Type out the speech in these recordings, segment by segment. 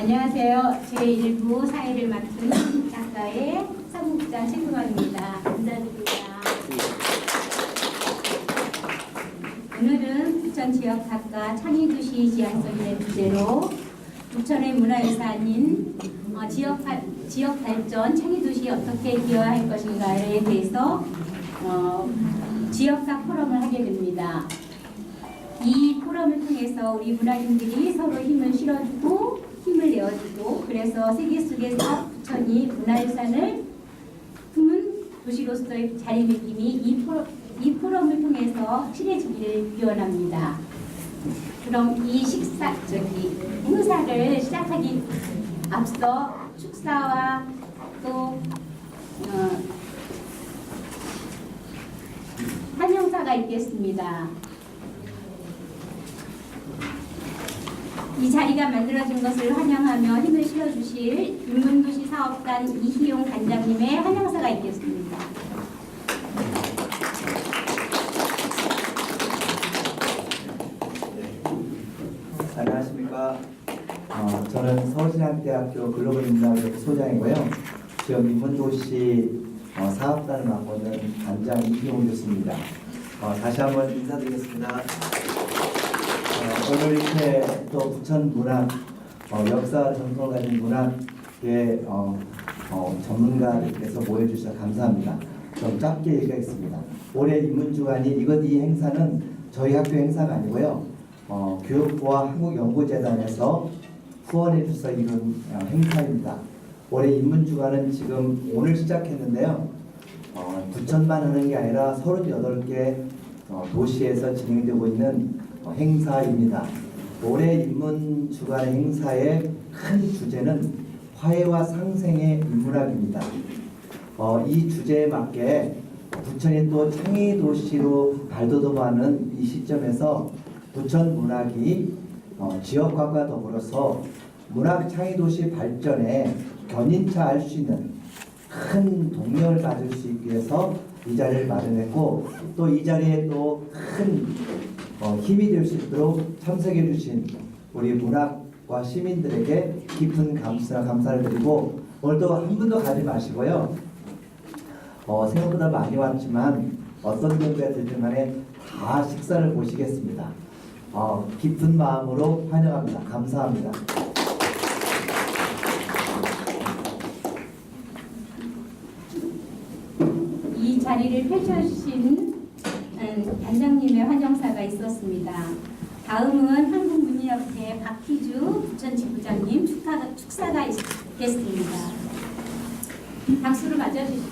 안녕하세요. 제1부 사회를 맡은 작가의 사무국장 최금환입니다. 감사드립니다. 오늘은 부천 지역 작가 창의도시 지향성의 주제로 부천의 문화유산인 지역 발전 창의도시에 어떻게 기여할 것인가에 대해서 지역사 포럼을 하게 됩니다. 이 포럼을 통해서 우리 문화인들이 서로 힘을 실어주고 힘을 내어주고, 그래서 세계 속에서 부천이 문화유산을 품은 도시로서의 자리매김이 이 포럼을 통해서 확실해지기를 기원합니다. 그럼 이 행사를 시작하기 앞서 축사와 또 환영사가 있겠습니다. 이 자리가 만들어진 것을 환영하며 힘을 실어주실 인문도시 사업단 이희용 단장님의 환영사가 있겠습니다. 안녕하십니까. 저는 서울신학대학교 글로벌인문학부 소장이고요. 지역 인문도시 사업단을 맡고 있는 단장 이희용 교수입니다. 다시 한번 인사드리겠습니다. 오늘 이렇게 또 부천 문학, 역사 전통을 가진 문학의 전문가들께서 모여주셔서 감사합니다. 좀 짧게 얘기하겠습니다. 올해 인문주간이 이 행사는 저희 학교 행사가 아니고요. 교육부와 한국연구재단에서 후원해 주셔서 이룬 행사입니다. 올해 인문주간은 지금 오늘 시작했는데요. 부천만 하는 게 아니라 38개 도시에서 진행되고 있는 행사입니다. 올해 인문주간 행사의 큰 주제는 화해와 상생의 인문학입니다. 이 주제에 맞게 부천이 또 창의도시로 발돋움하는 이 시점에서 부천 문학이 지역화과 더불어서 문학 창의도시 발전에 견인차 할 수 있는 큰 동력을 받을 수 있기 위해서 이 자리를 마련했고, 또 이 자리에 또 큰 힘이 될 수 있도록 참석해 주신 우리 문학과 시민들에게 깊은 감사를 드리고, 오늘도 한 분도 가지 마시고요. 생각보다 많이 왔지만 어떤 경우가 들든 간에 다 식사를 모시겠습니다. 깊은 마음으로 환영합니다. 감사합니다. 이 자리를 펼쳐주신 단장님의 환영사가 있었습니다. 다음은 한국문예협회 박희주 부천지부장님 축사가 있겠습니다. 박수로 맞아주십시오.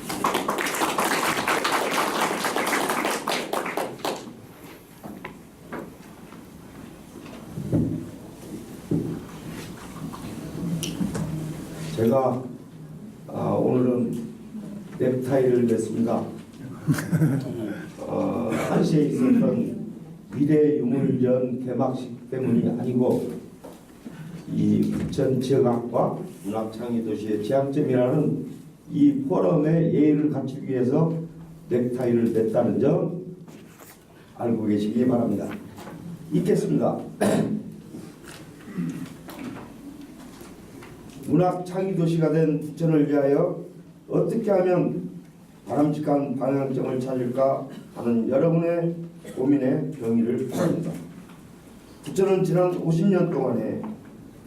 제가 오늘은 넥타이를 맸습니다. 한시에 있었던 미래 유물전 개막식 때문이 아니고, 이 부천 지역학과 문학창의도시의 지향점이라는 이 포럼의 예의를 갖추기 위해서 넥타이를 맸다는 점 알고 계시기 바랍니다. 읽겠습니다. 문학창의도시가 된 부천을 위하여 어떻게 하면 바람직한 방향성을 찾을까 하는 여러분의 고민에 경의를 바랍니다. 부천은 지난 50년 동안에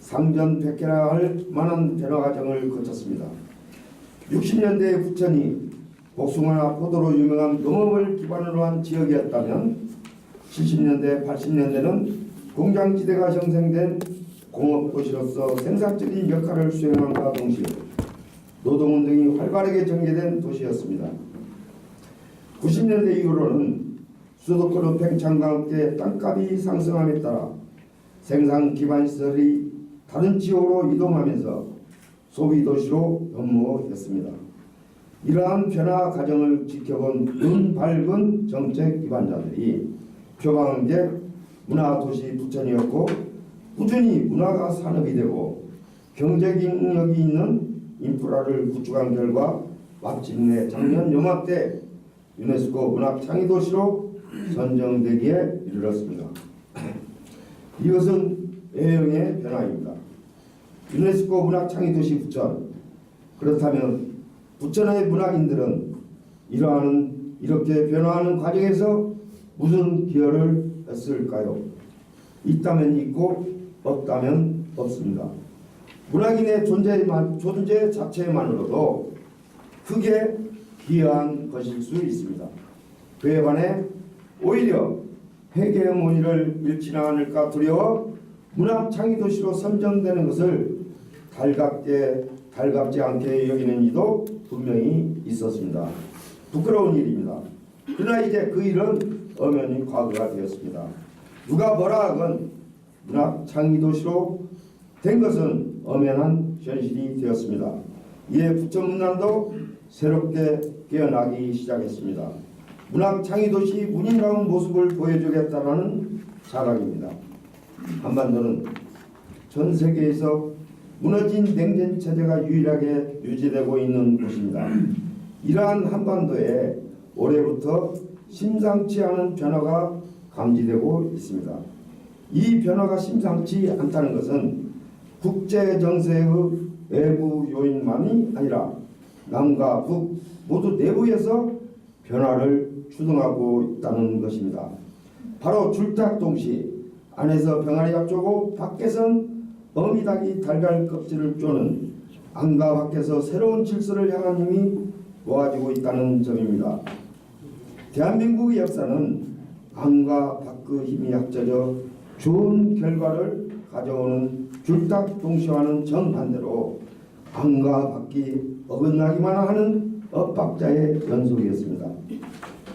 상전백회라 할 만한 변화 과정을 거쳤습니다. 60년대의 부천이 복숭아나 포도로 유명한 농업을 기반으로 한 지역이었다면, 70년대, 80년대는 공장지대가 형성된 공업도시로서 생산적인 역할을 수행함과 동시에 노동운동이 활발하게 전개된 도시였습니다. 90년대 이후로는 수도권 팽창과 함께 땅값이 상승함에 따라 생산 기반 시설이 다른 지역으로 이동하면서 소비도시로 변모했습니다. 이러한 변화 과정을 지켜본 눈 밝은 정책 기반자들이 표방한 게 문화도시 부천이었고, 꾸준히 문화가 산업이 되고 경제 경력이 있는 인프라를 구축한 결과 마침내 작년 요맘때 유네스코 문학창의도시로 선정되기에 이르렀습니다. 이것은 A형의 변화입니다. 유네스코 문화창의도시 부천. 그렇다면 부천의 문학인들은 이렇게 변화하는 과정에서 무슨 기여를 했을까요? 있다면 있고 없다면 없습니다. 문학인의 존재 자체만으로도 크게 기여한 것일 수 있습니다. 그에 반해 오히려 회계문의를 잃지는 않을까 두려워 문학창의도시로 선정되는 것을 달갑지 않게 여기는 이도 분명히 있었습니다. 부끄러운 일입니다. 그러나 이제 그 일은 엄연히 과거가 되었습니다. 누가 뭐라 하건 문학창의도시로 된 것은 엄연한 현실이 되었습니다. 이에 부천문단도 새롭게 깨어나기 시작했습니다. 문학창의도시 문인다운 모습을 보여주겠다는 자각입니다. 한반도는 전 세계에서 무너진 냉전 체제가 유일하게 유지되고 있는 곳입니다. 이러한 한반도에 올해부터 심상치 않은 변화가 감지되고 있습니다. 이 변화가 심상치 않다는 것은 국제 정세의 외부 요인만이 아니라 남과 북 모두 내부에서 변화를 주동하고 있다는 것입니다. 바로 줄탁동시 안에서 병아리가 쪼고 밖에선 어미닭이 달걀 껍질을 쪼는 안과 밖에서 새로운 질서를 향한 힘이 모아지고 있다는 점입니다. 대한민국의 역사는 안과 밖의 힘이 합쳐져 좋은 결과를 가져오는 줄탁동시와는 정반대로 안과 밖이 어긋나기만 하는 엇박자의 연속이었습니다.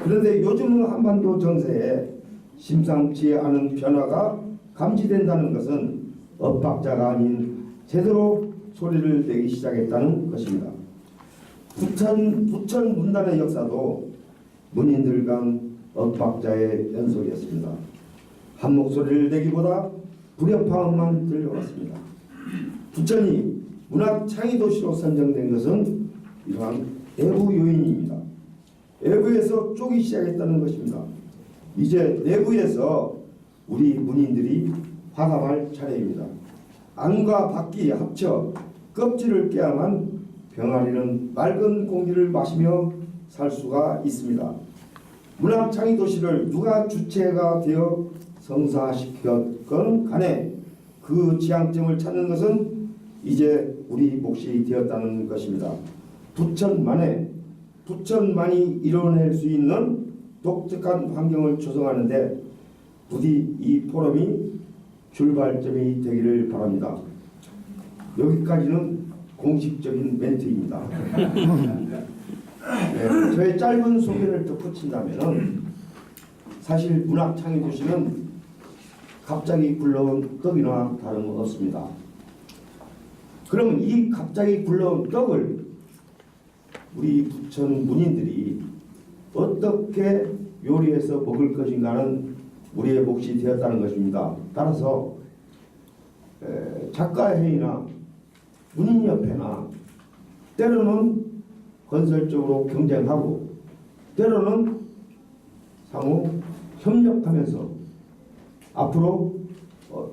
그런데 요즘 한반도 정세에 심상치 않은 변화가 감지된다는 것은 엇박자가 아닌 제대로 소리를 내기 시작했다는 것입니다. 부천 문단의 역사도 문인들 간 엇박자의 연속이었습니다. 한 목소리를 내기보다 불협화음만 들려왔습니다. 부천이 문학창의도시로 선정된 것은 이러한 내부 요인입니다. 외부에서 쪼기 시작했다는 것입니다. 이제 내부에서 우리 문인들이 화답할 차례입니다. 안과 밖이 합쳐 껍질을 깨야만 병아리는 맑은 공기를 마시며 살 수가 있습니다. 문학창의도시를 누가 주체가 되어 성사시켰건 간에 그 지향점을 찾는 것은 이제 우리 몫이 되었다는 것입니다. 부천만이 이뤄낼 수 있는 독특한 환경을 조성하는데 부디 이 포럼이 출발점이 되기를 바랍니다. 여기까지는 공식적인 멘트입니다. 네, 저의 짧은 소개를 덧붙인다면 사실 문학창의도시는 갑자기 굴러온 떡이나 다름없습니다. 그러면 이 갑자기 굴러온 떡을 우리 부천 문인들이 어떻게 요리해서 먹을 것인가는 우리의 몫이 되었다는 것입니다. 따라서 작가회의나 문인협회나 때로는 건설적으로 경쟁하고 때로는 상호 협력하면서 앞으로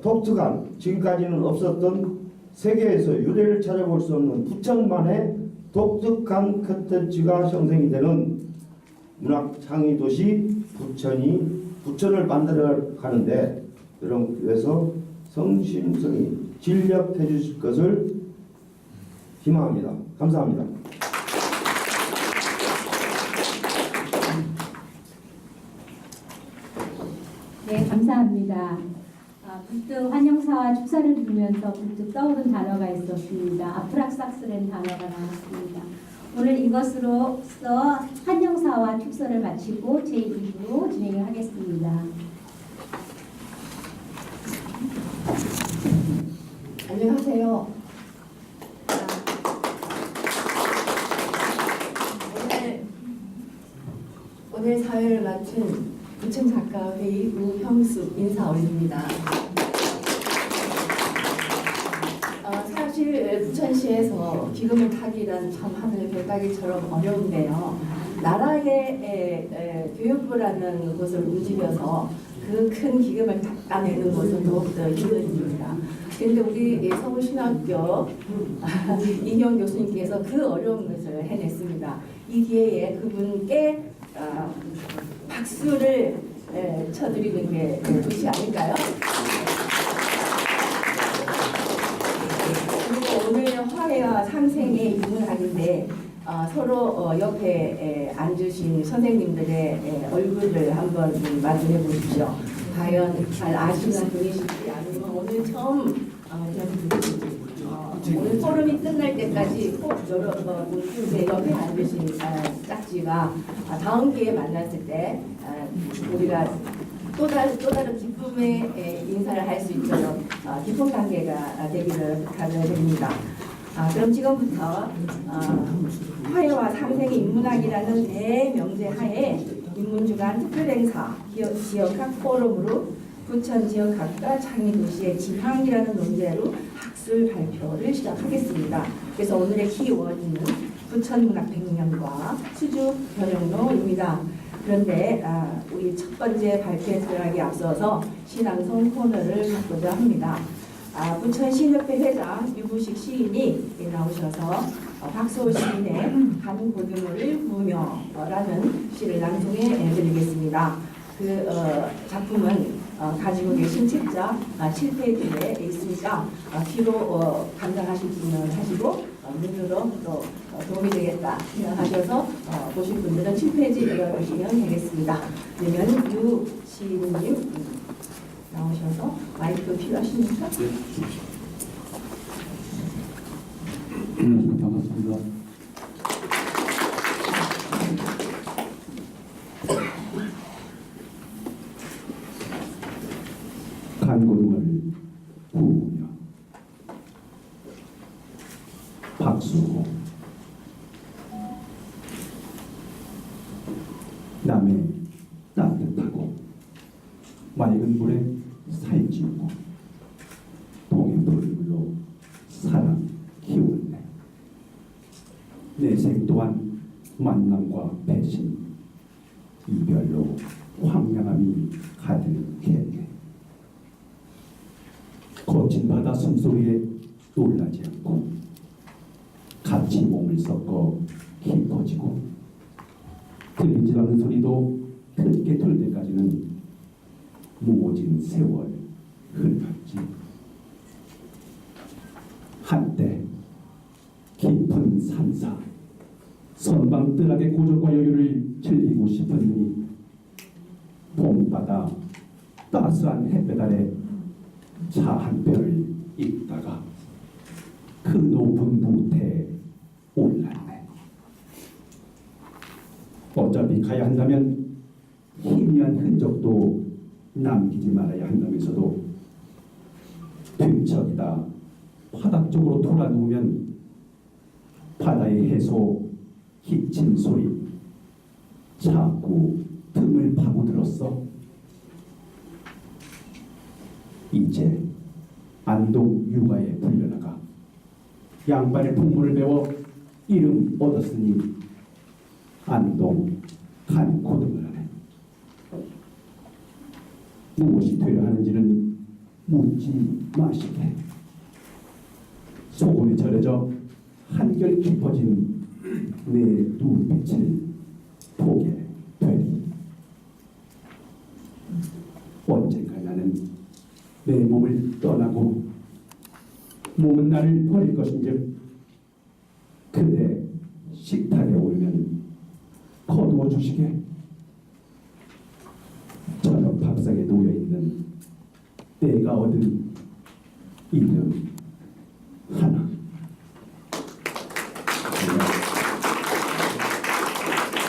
독특한 지금까지는 없었던 세계에서 유례를 찾아볼 수 없는 부천만의 독특한 컨텐츠가 형성이 되는 문학창의도시 부천을 만들어 가는데 여러분께서 성심성의 진력해 주실 것을 희망합니다. 감사합니다. 네, 감사합니다. 문득 환영사와 축사를 부르면서 문득 떠오른 단어가 있었습니다. 아프락삭스라는 단어가 나왔습니다. 오늘 이것으로써 환영사와 축사를 마치고 제2부로 진행을 하겠습니다. 안녕하세요. 오늘 사회를 맡은 부천 작가회의 우형숙 인사 올립니다. 사실 부천시에서 기금을 타기란 참 하늘의 별따기처럼 어려운데요. 나라의 교육부라는 곳을 움직여서 그 큰 기금을 닦아내는 것은 더욱더 힘든 일입니다. 그런데 우리 서울신학교 이경 교수님께서 그 어려운 것을 해냈습니다. 이 기회에 그분께 박수를 쳐드리는 게 좋지 않을까요? 그리고 오늘 화해와 상생의 인문학인데 서로 옆에 앉으신 선생님들의 얼굴을 한번 마주해 보십시오. 과연 잘 아시는 분이실지 아니면 오늘 처음 오늘 포럼이 끝날 때까지 꼭 여러 분들 옆에 앉으신 짝지가 다음 기회에 만났을 때 우리가 또 다른 기쁨의 인사를 할 수 있도록 기쁨 관계가 되기를 바라드립니다. 그럼 지금부터 화해와 상생의 인문학이라는 대명제 하에 인문주간 특별행사 지역학 포럼으로 부천 지역학과 창의도시의 지향이라는 논제로 학술 발표를 시작하겠습니다. 그래서 오늘의 키워드는 부천문학 100년과 수주 변형로입니다. 그런데 우리 첫 번째 발표에 들어가기 앞서서 신앙송 코너를 갖고자 합니다. 부천시인협회 회장 유부식 시인이 나오셔서 박소호 시인의 한 고등어를 구우며라는 시를 낭송해 드리겠습니다. 그 작품은 가지고 계신 책자 7페이지에 있으니까 귀로 감상하실 분은 하시고 눈으로 또 도움이 되겠다 생각하셔서 보실 분들은 7페이지 열어보시면 되겠습니다. 그러면 유 시인님 나오셔서 마이크 필요하십니까? 반갑습니다. 간고등어를 구우며 박수호 남의 따뜻하고 맑은 물에 살찌우고 동해물로 사랑 키우네. 내생 또한 만남과 배신, 이별로 황량함이 가득했네. 거친 바다 숨소리에 놀라지 않고 같이 몸을 섞어 깊어지고 들리지 않는 소리도 크게 들 때까지는 무거진 세월 흘렀지. 한때 깊은 산사 선방 뜰악의 고적과 여유를 즐기고 싶었으니 봄바다 따스한 햇볕 아래 차 한 편을 읽다가 그 높은 무태에 올랐네. 어차피 가야 한다면 희미한 흔적도 남기지 말아야 한다면서도 뒤척이다 바닥 쪽으로 돌아누우면 바다의 해소 기침 소리 자꾸 등을 파고들었어. 이제 안동 육아에 불려나가 양반의 풍물을 배워 이름 얻었으니 안동 간고등을 하네. 무엇이 되려 하는지는 묻지 마시게. 소금이 절여져 한결 깊어진 내 눈빛을 보게 되리. 언젠가 나는 내 몸을 떠나고 몸은 나를 버릴 것인즉 그대 식탁에 오르면 거두어 주시게. 저녁 밥상에 놓여있는 내가 얻은 이름 하나.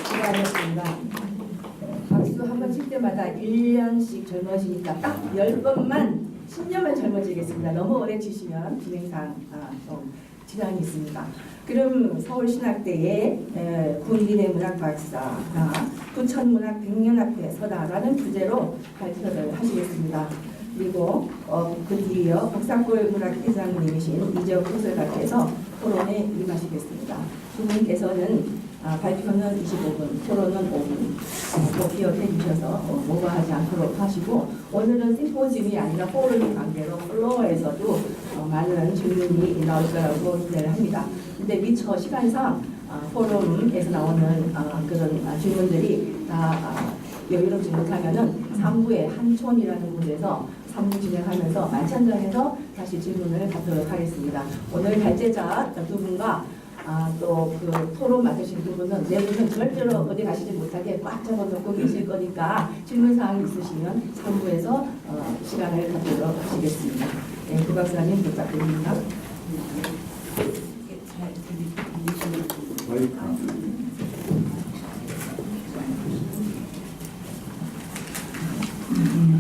수고하셨습니다. 박수 한 번 칠 때마다 1년씩 젊어지니까 딱 10번만 10년만 젊어지겠습니다. 너무 오래 치시면 진행상 좀 지장이 있습니다. 그럼 서울신학대의 군인의 문학박사가 부천문학 100년앞에 서다라는 주제로 발표를 하시겠습니다. 그리고 그 뒤이어 복사골 문학회장님이신 이재욱 소설가께서 토론에 임하시겠습니다. 두 분께서는 발표는 25분, 토론은 5분 꼭 기억해 주셔서 오버하지 않도록 하시고 오늘은 심포지움이 아니라 포럼인 관계로 플로어에서도 많은 질문이 나올 거라고 기대를 합니다. 근데 미처 시간상 포럼에서 나오는 그런 질문들이 다 여유롭지 못하면은 3부의 한촌이라는 곳에서 3부 진행하면서 만찬장에서 다시 질문을 받도록 하겠습니다. 오늘 발제자 두 분과 또 그 토론 맡으신 두 분은 네 분은 절대로 어디 가시지 못하게 꽉 잡아놓고 계실 거니까 질문사항 있으시면 3부에서 시간을 갖도록 하시겠습니다. 네, 구 박사님 부탁드립니다.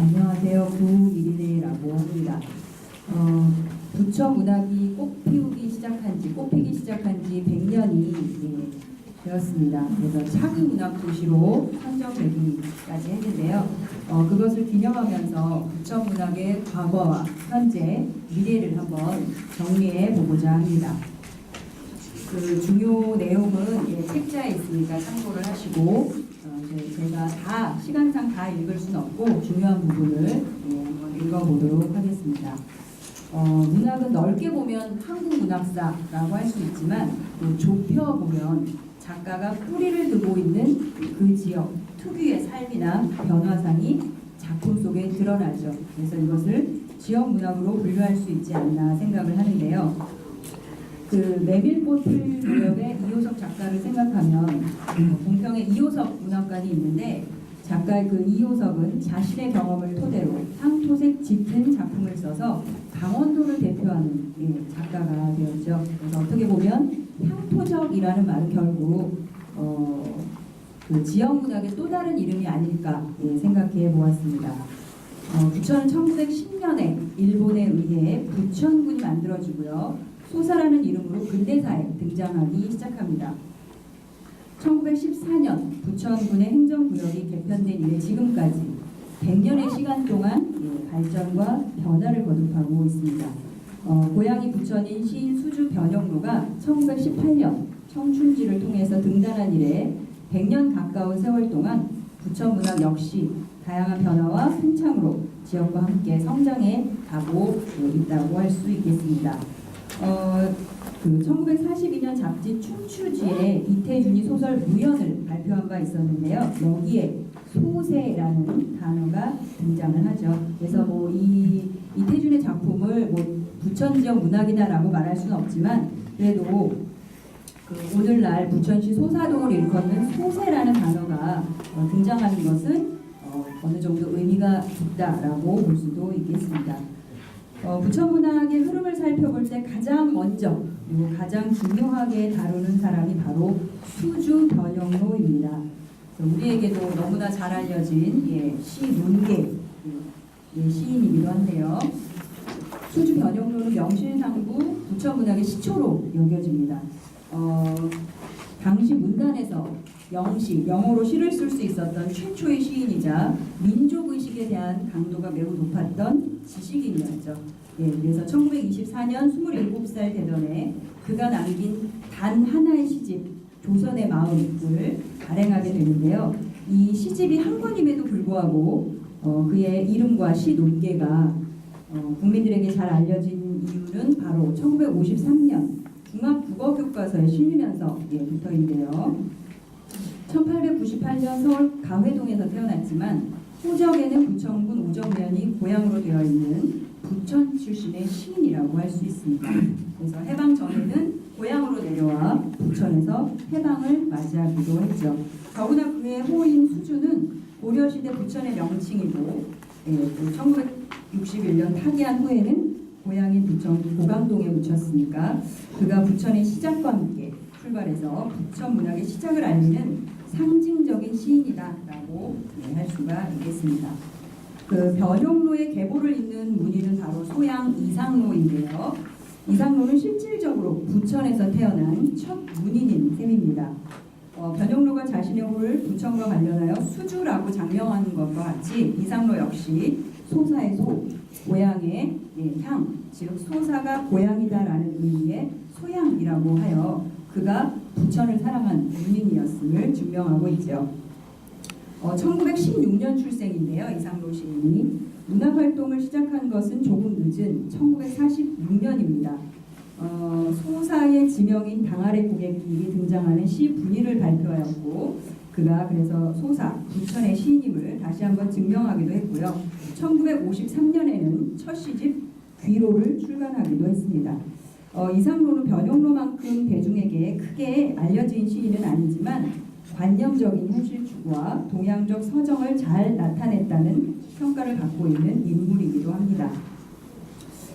안녕하세요. 구이리네라고 합니다. 부처 문학이 꽃피기 시작한 지 100년이 되었습니다. 그래서 차기 문학 도시로 선정되기까지 했는데요. 그것을 기념하면서 부처 문학의 과거와 현재, 미래를 한번 정리해 보고자 합니다. 그 중요 내용은 책자에 있으니까 참고를 하시고 제가 다 시간상 다 읽을 수는 없고 중요한 부분을 한번 읽어보도록 하겠습니다. 문학은 넓게 보면 한국 문학사라고 할 수 있지만 또 좁혀 보면 작가가 뿌리를 두고 있는 그 지역 특유의 삶이나 변화상이 작품 속에 드러나죠. 그래서 이것을 지역 문학으로 분류할 수 있지 않나 생각을 하는데요. 그 메빌보틀 무렵의 이효석 작가를 생각하면 공평에 이효석 문학관이 있는데 작가의 그 이효석은 자신의 경험을 토대로 향토색 짙은 작품을 써서 강원도를 대표하는 작가가 되었죠. 그래서 어떻게 보면 향토적이라는 말은 결국 그 지역 문학의 또 다른 이름이 아닐까 생각해 보았습니다. 부천은 1910년에 일본에 의해 부천군이 만들어지고요. 소사라는 이름으로 근대사에 등장하기 시작합니다. 1914년 부천군의 행정구역이 개편된 이래 지금까지 100년의 시간 동안 발전과 변화를 거듭하고 있습니다. 고향이 부천인 시인 수주 변영로가 1918년 청춘지를 통해서 등단한 이래 100년 가까운 세월 동안 부천 문학 역시 다양한 변화와 팽창으로 지역과 함께 성장해 가고 있다고 할 수 있겠습니다. 그 1942년 잡지 춘추지에 이태준이 소설 무연을 발표한 바 있었는데요. 여기에 소세라는 단어가 등장을 하죠. 그래서 뭐 이 이태준의 작품을 뭐 부천 지역 문학이다라고 말할 수는 없지만 그래도 그 오늘날 부천시 소사동을 일컫는 소세라는 단어가 등장하는 것은 어느 정도 의미가 있다라고 볼 수도 있겠습니다. 부천 문학의 흐름을 살펴볼 때 가장 먼저 그리고 가장 중요하게 다루는 사람이 바로 수주 변영로입니다. 우리에게도 너무나 잘 알려진 시논계 시인이기도 한데요. 수주 변영로는 명실상부 부천 문학의 시초로 여겨집니다. 당시 문단에서 영시, 영어로 시를 쓸 수 있었던 최초의 시인이자 민족의식에 대한 강도가 매우 높았던 지식인이었죠. 그래서 1924년 27살 되던 해 그가 남긴 단 하나의 시집 조선의 마음을 발행하게 되는데요. 이 시집이 한 권임에도 불구하고 그의 이름과 시 논계가 국민들에게 잘 알려진 이유는 바로 1953년 중학국어교과서에 실리면서 부터인데요. 1898년 서울 가회동에서 태어났지만 호적에는 부천군 오정면이 고향으로 되어 있는 부천 출신의 시인이라고 할 수 있습니다. 그래서 해방 전에는 고향으로 내려와 부천에서 해방을 맞이하기도 했죠. 더구나 그의 호인 수주는 고려시대 부천의 명칭이고 1961년 타계한 후에는 고향인 부천 고강동에 묻혔으니까 그가 부천의 시작과 함께 출발해서 부천 문학의 시작을 알리는 상징적인 시인이다라고 할 수가 있겠습니다. 그 변영로의 계보를 잇는 문인은 바로 소양 이상로인데요. 이상로는 실질적으로 부천에서 태어난 첫 문인인 셈입니다. 변영로가 자신의 호를 부천과 관련하여 수주라고 장명하는 것과 같이 이상로 역시 소사의 소, 고향의 향, 즉 소사가 고향이다라는 의미의 소양이라고 하여 그가 부천을 사랑한 문인이었음을 증명하고 있죠. 1916년 출생인데요. 이상로 시인이 문학활동을 시작한 것은 조금 늦은 1946년입니다. 소사의 지명인 당아래 고객길이 등장하는 시 분위를 발표하였고 그가 그래서 소사, 부천의 시인임을 다시 한번 증명하기도 했고요. 1953년에는 첫 시집 귀로를 출간하기도 했습니다. 이상로는 변형로만큼 대중에게 크게 알려진 시인은 아니지만 관념적인 현실 추구와 동양적 서정을 잘 나타냈다는 평가를 받고 있는 인물이기도 합니다.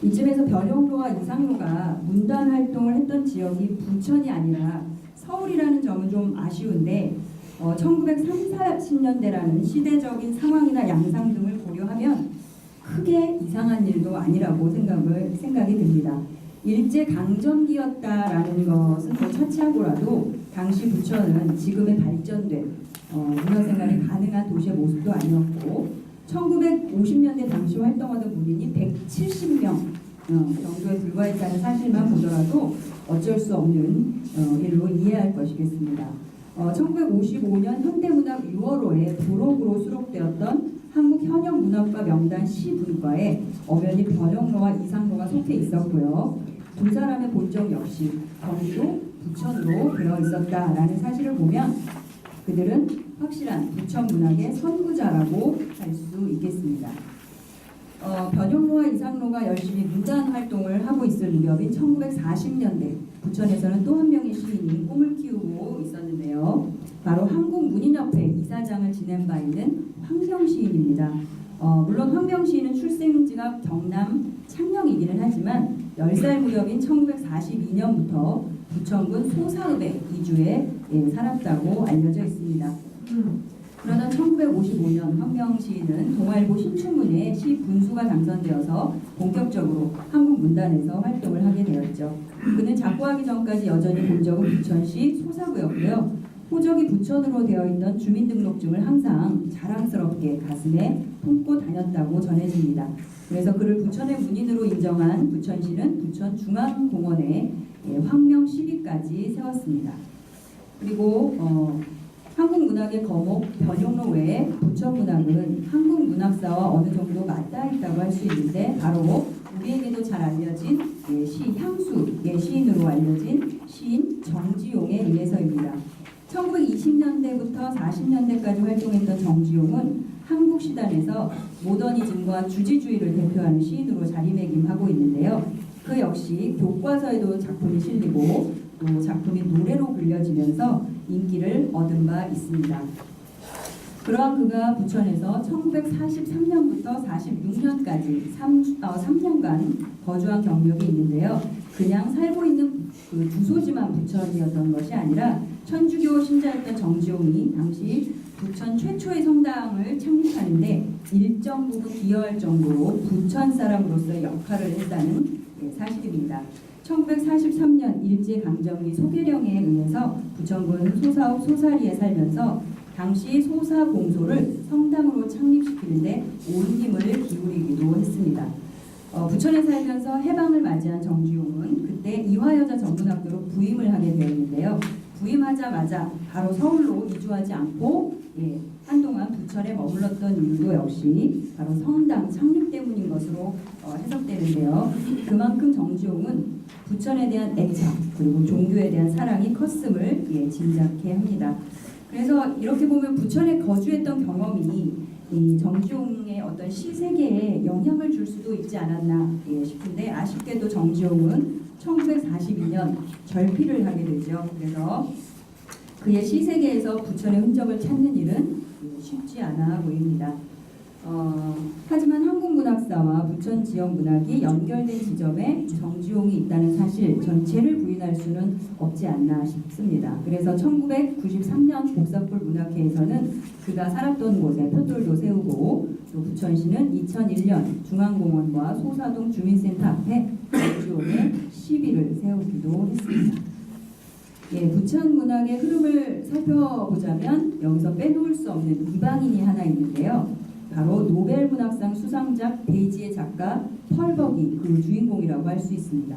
이쯤에서 변형로와 이상로가 문단 활동을 했던 지역이 부천이 아니라 서울이라는 점은 좀 아쉬운데 1930, 40년대라는 시대적인 상황이나 양상 등을 고려하면 크게 이상한 일도 아니라고 생각이 듭니다. 일제 강점기였다라는 것은 더 차치하고라도 당시 부천은 지금의 발전된 문화생활이 가능한 도시의 모습도 아니었고 1950년대 당시 활동하던 문인이 170명 정도에 불과했다는 사실만 보더라도 어쩔 수 없는 일로 이해할 것이겠습니다. 1955년 현대문학 6월호에 부록으로 수록되었던 한국현역문학과 명단 시분과에 엄연히 변형로와 이상로가 속해 있었고요. 두 사람의 본적 역시 경기도 부천으로 되어 있었다라는 사실을 보면 그들은 확실한 부천 문학의 선구자라고 할 수 있겠습니다. 변형로와 이상로가 열심히 문단 활동을 하고 있을 무렵인 1940년대 부천에서는 또 한 명의 시인이 꿈을 키우고 있었는데요. 바로 한국문인협회 이사장을 지낸 바 있는 황명 시인입니다. 물론 황명 시인은 출생지가 경남 창녕이기는 하지만 10살 무렵인 1942년부터 부천군 소사읍에 이주해 살았다고 알려져 있습니다. 그러던 1955년 황명 시인은 동아일보 신춘문예 시 분수가 당선되어서 본격적으로 한국 문단에서 활동을 하게 되었죠. 그는 작고하기 전까지 여전히 본적은 부천시 소사구였고요. 호적이 부천으로 되어 있던 주민등록증을 항상 자랑스럽게 가슴에 품고 다녔다고 전해집니다. 그래서 그를 부천의 문인으로 인정한 부천시는 부천중앙공원에 황명 시비까지 세웠습니다. 그리고 한국문학의 거목 변형로 외에 부천문학은 한국문학사와 어느 정도 맞닿아 있다고 할 수 있는데 바로 우리에게도 잘 알려진 시향수의 시인으로 알려진 시인 정지용에 의해서입니다. 1920년대부터 40년대까지 활동했던 정지용은 한국시단에서 모더니즘과 주지주의를 대표하는 시인으로 자리매김하고 있는데요. 그 역시 교과서에도 작품이 실리고 또 작품이 노래로 불려지면서 인기를 얻은 바 있습니다. 그러한 그가 부천에서 1943년부터 46년까지 3년간 거주한 경력이 있는데요. 그냥 살고 있는 그 주소지만 부천이었던 것이 아니라 천주교 신자였던 정지용이 당시 부천 최초의 성당을 창립하는데 일정 부분 기여할 정도로 부천 사람으로서의 역할을 했다는 사실입니다. 1943년 일제강점기 소계령에 의해서 부천군 소사읍 소사리에 살면서 당시 소사공소를 성당으로 창립시키는데 온 힘을 기울이기도 했습니다. 부천에 살면서 해방을 맞이한 정지용은 그때 이화여자 전문학교로 부임을 하게 되었는데요. 부임하자마자 바로 서울로 이주하지 않고 한동안 부천에 머물렀던 이유도 역시 바로 성당 창립 때문인 것으로 해석되는데요. 그만큼 정지용은 부천에 대한 애착 그리고 종교에 대한 사랑이 컸음을 짐작해 합니다. 그래서 이렇게 보면 부천에 거주했던 경험이 이 정지용의 어떤 시 세계에 영향을 줄 수도 있지 않았나 싶은데 아쉽게도 정지용은 1942년 절필을 하게 되죠. 그래서 그의 시 세계에서 부천의 흔적을 찾는 일은 쉽지 않아 보입니다. 하지만 한국문학사와 부천 지역 문학이 연결된 지점에 정지용이 있다는 사실 전체를 부인할 수는 없지 않나 싶습니다. 그래서 1993년 복사풀 문학회에서는 그가 살았던 곳에 표돌도 세우고 또 부천시는 2001년 중앙공원과 소사동 주민센터 앞에 정지용의 시비를 세우기도 했습니다. 부천 문학의 흐름을 살펴보자면 여기서 빼놓을 수 없는 이방인이 하나 있는데요. 바로 노벨문학상 수상작 데이지의 작가 펄벅이 그 주인공이라고 할 수 있습니다.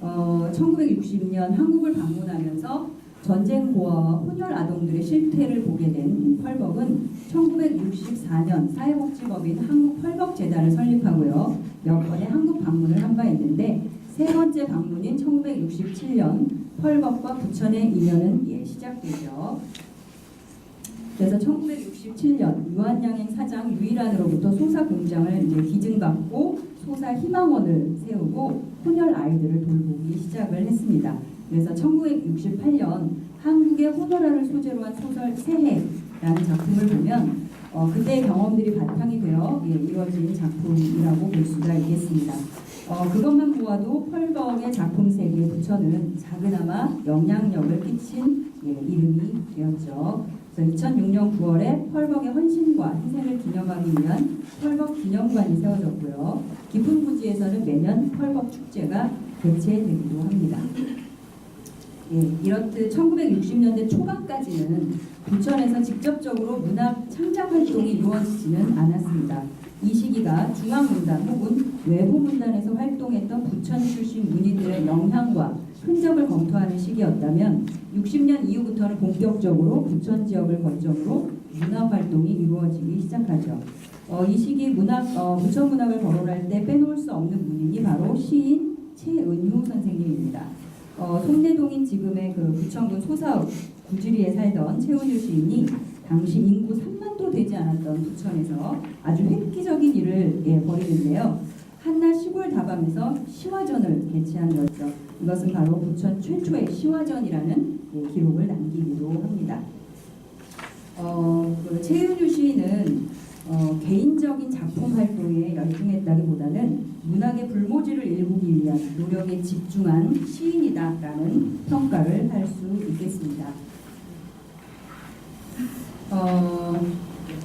1960년 한국을 방문하면서 전쟁 고아와 혼혈 아동들의 실태를 보게 된 펄벅은 1964년 사회복지법인 한국펄벅재단을 설립하고요. 몇 번의 한국 방문을 한 바 있는데 세 번째 방문인 1967년 펄벅과 부천의 인연은 시작되죠. 그래서 1967년 유한양행 사장 유일한으로부터 소사 공장을 기증받고 소사 희망원을 세우고 혼혈 아이들을 돌보기 시작을 했습니다. 그래서 1968년 한국의 호노라를 소재로 한 소설 새해라는 작품을 보면 그때의 경험들이 바탕이 되어 이루어진 작품이라고 볼 수가 있겠습니다. 그것만 보아도 펄벅의 작품 세계에 부천은 작은아마 영향력을 끼친 이름이 되었죠. 그래서 2006년 9월에 펄벅의 헌신과 희생을 기념하기 위한 펄벅 기념관이 세워졌고요. 깊은 부지에서는 매년 펄벅 축제가 개최되기도 합니다. 이렇듯 1960년대 초반까지는 부천에서 직접적으로 문학 창작 활동이 이루어지지는 않았습니다. 이 시기가 중앙문단 혹은 외부문단에서 활동했던 부천 출신 문인들의 영향과 흔적을 검토하는 시기였다면 60년 이후부터는 본격적으로 부천 지역을 거점으로 문학 활동이 이루어지기 시작하죠. 이 시기 부천 문학을 거론할 때 빼놓을 수 없는 문인이 바로 시인 최은휴 선생님입니다. 송내동인 지금의 부천군 소사읍 구지리에 살던 최은휴 시인이 당시 인구 3만도 되지 않았던 부천에서 아주 획기적인 일을 벌이는데요. 한낮 시골 다방에서 시화전을 개최한 거죠. 이것은 바로 부천 최초의 시화전이라는 기록을 남기기도 합니다. 최은휴 시인은 개인적인 작품 활동에 열중했다기보다는 문학의 불모지를 일구기 위한 노력에 집중한 시인이다라는 평가를 할 수 있겠습니다.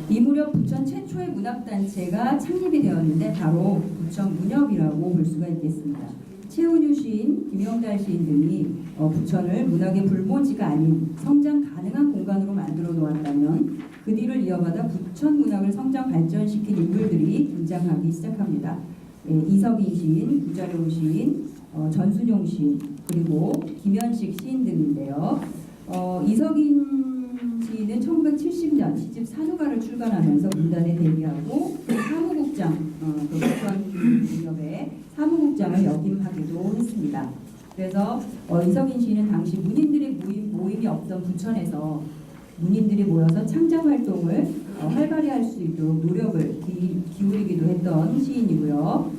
이 무렵 부천 최초의 문학단체가 창립이 되었는데 바로 부천 문협이라고 볼 수가 있겠습니다. 최은휴 시인, 김영달 시인 등이 부천을 문학의 불모지가 아닌 성장 가능한 공간으로 만들어 놓았다면 그 뒤를 이어받아 부천 문학을 성장 발전시킨 인물들이 등장하기 시작합니다. 이석인 시인, 구자룡 시인, 전순용 시인, 그리고 김현식 시인 등인데요. 이석인 시인은 1970년 시집 산후가를 출간하면서 문단에 데뷔하고 사무국장, 부천문협의 사무국장을 역임하기도 했습니다. 그래서 이석인 시인은 당시 문인들의 모임이 없던 부천에서 문인들이 모여서 창작 활동을 활발히 할 수 있도록 노력을 기울이기도 했던 시인이고요.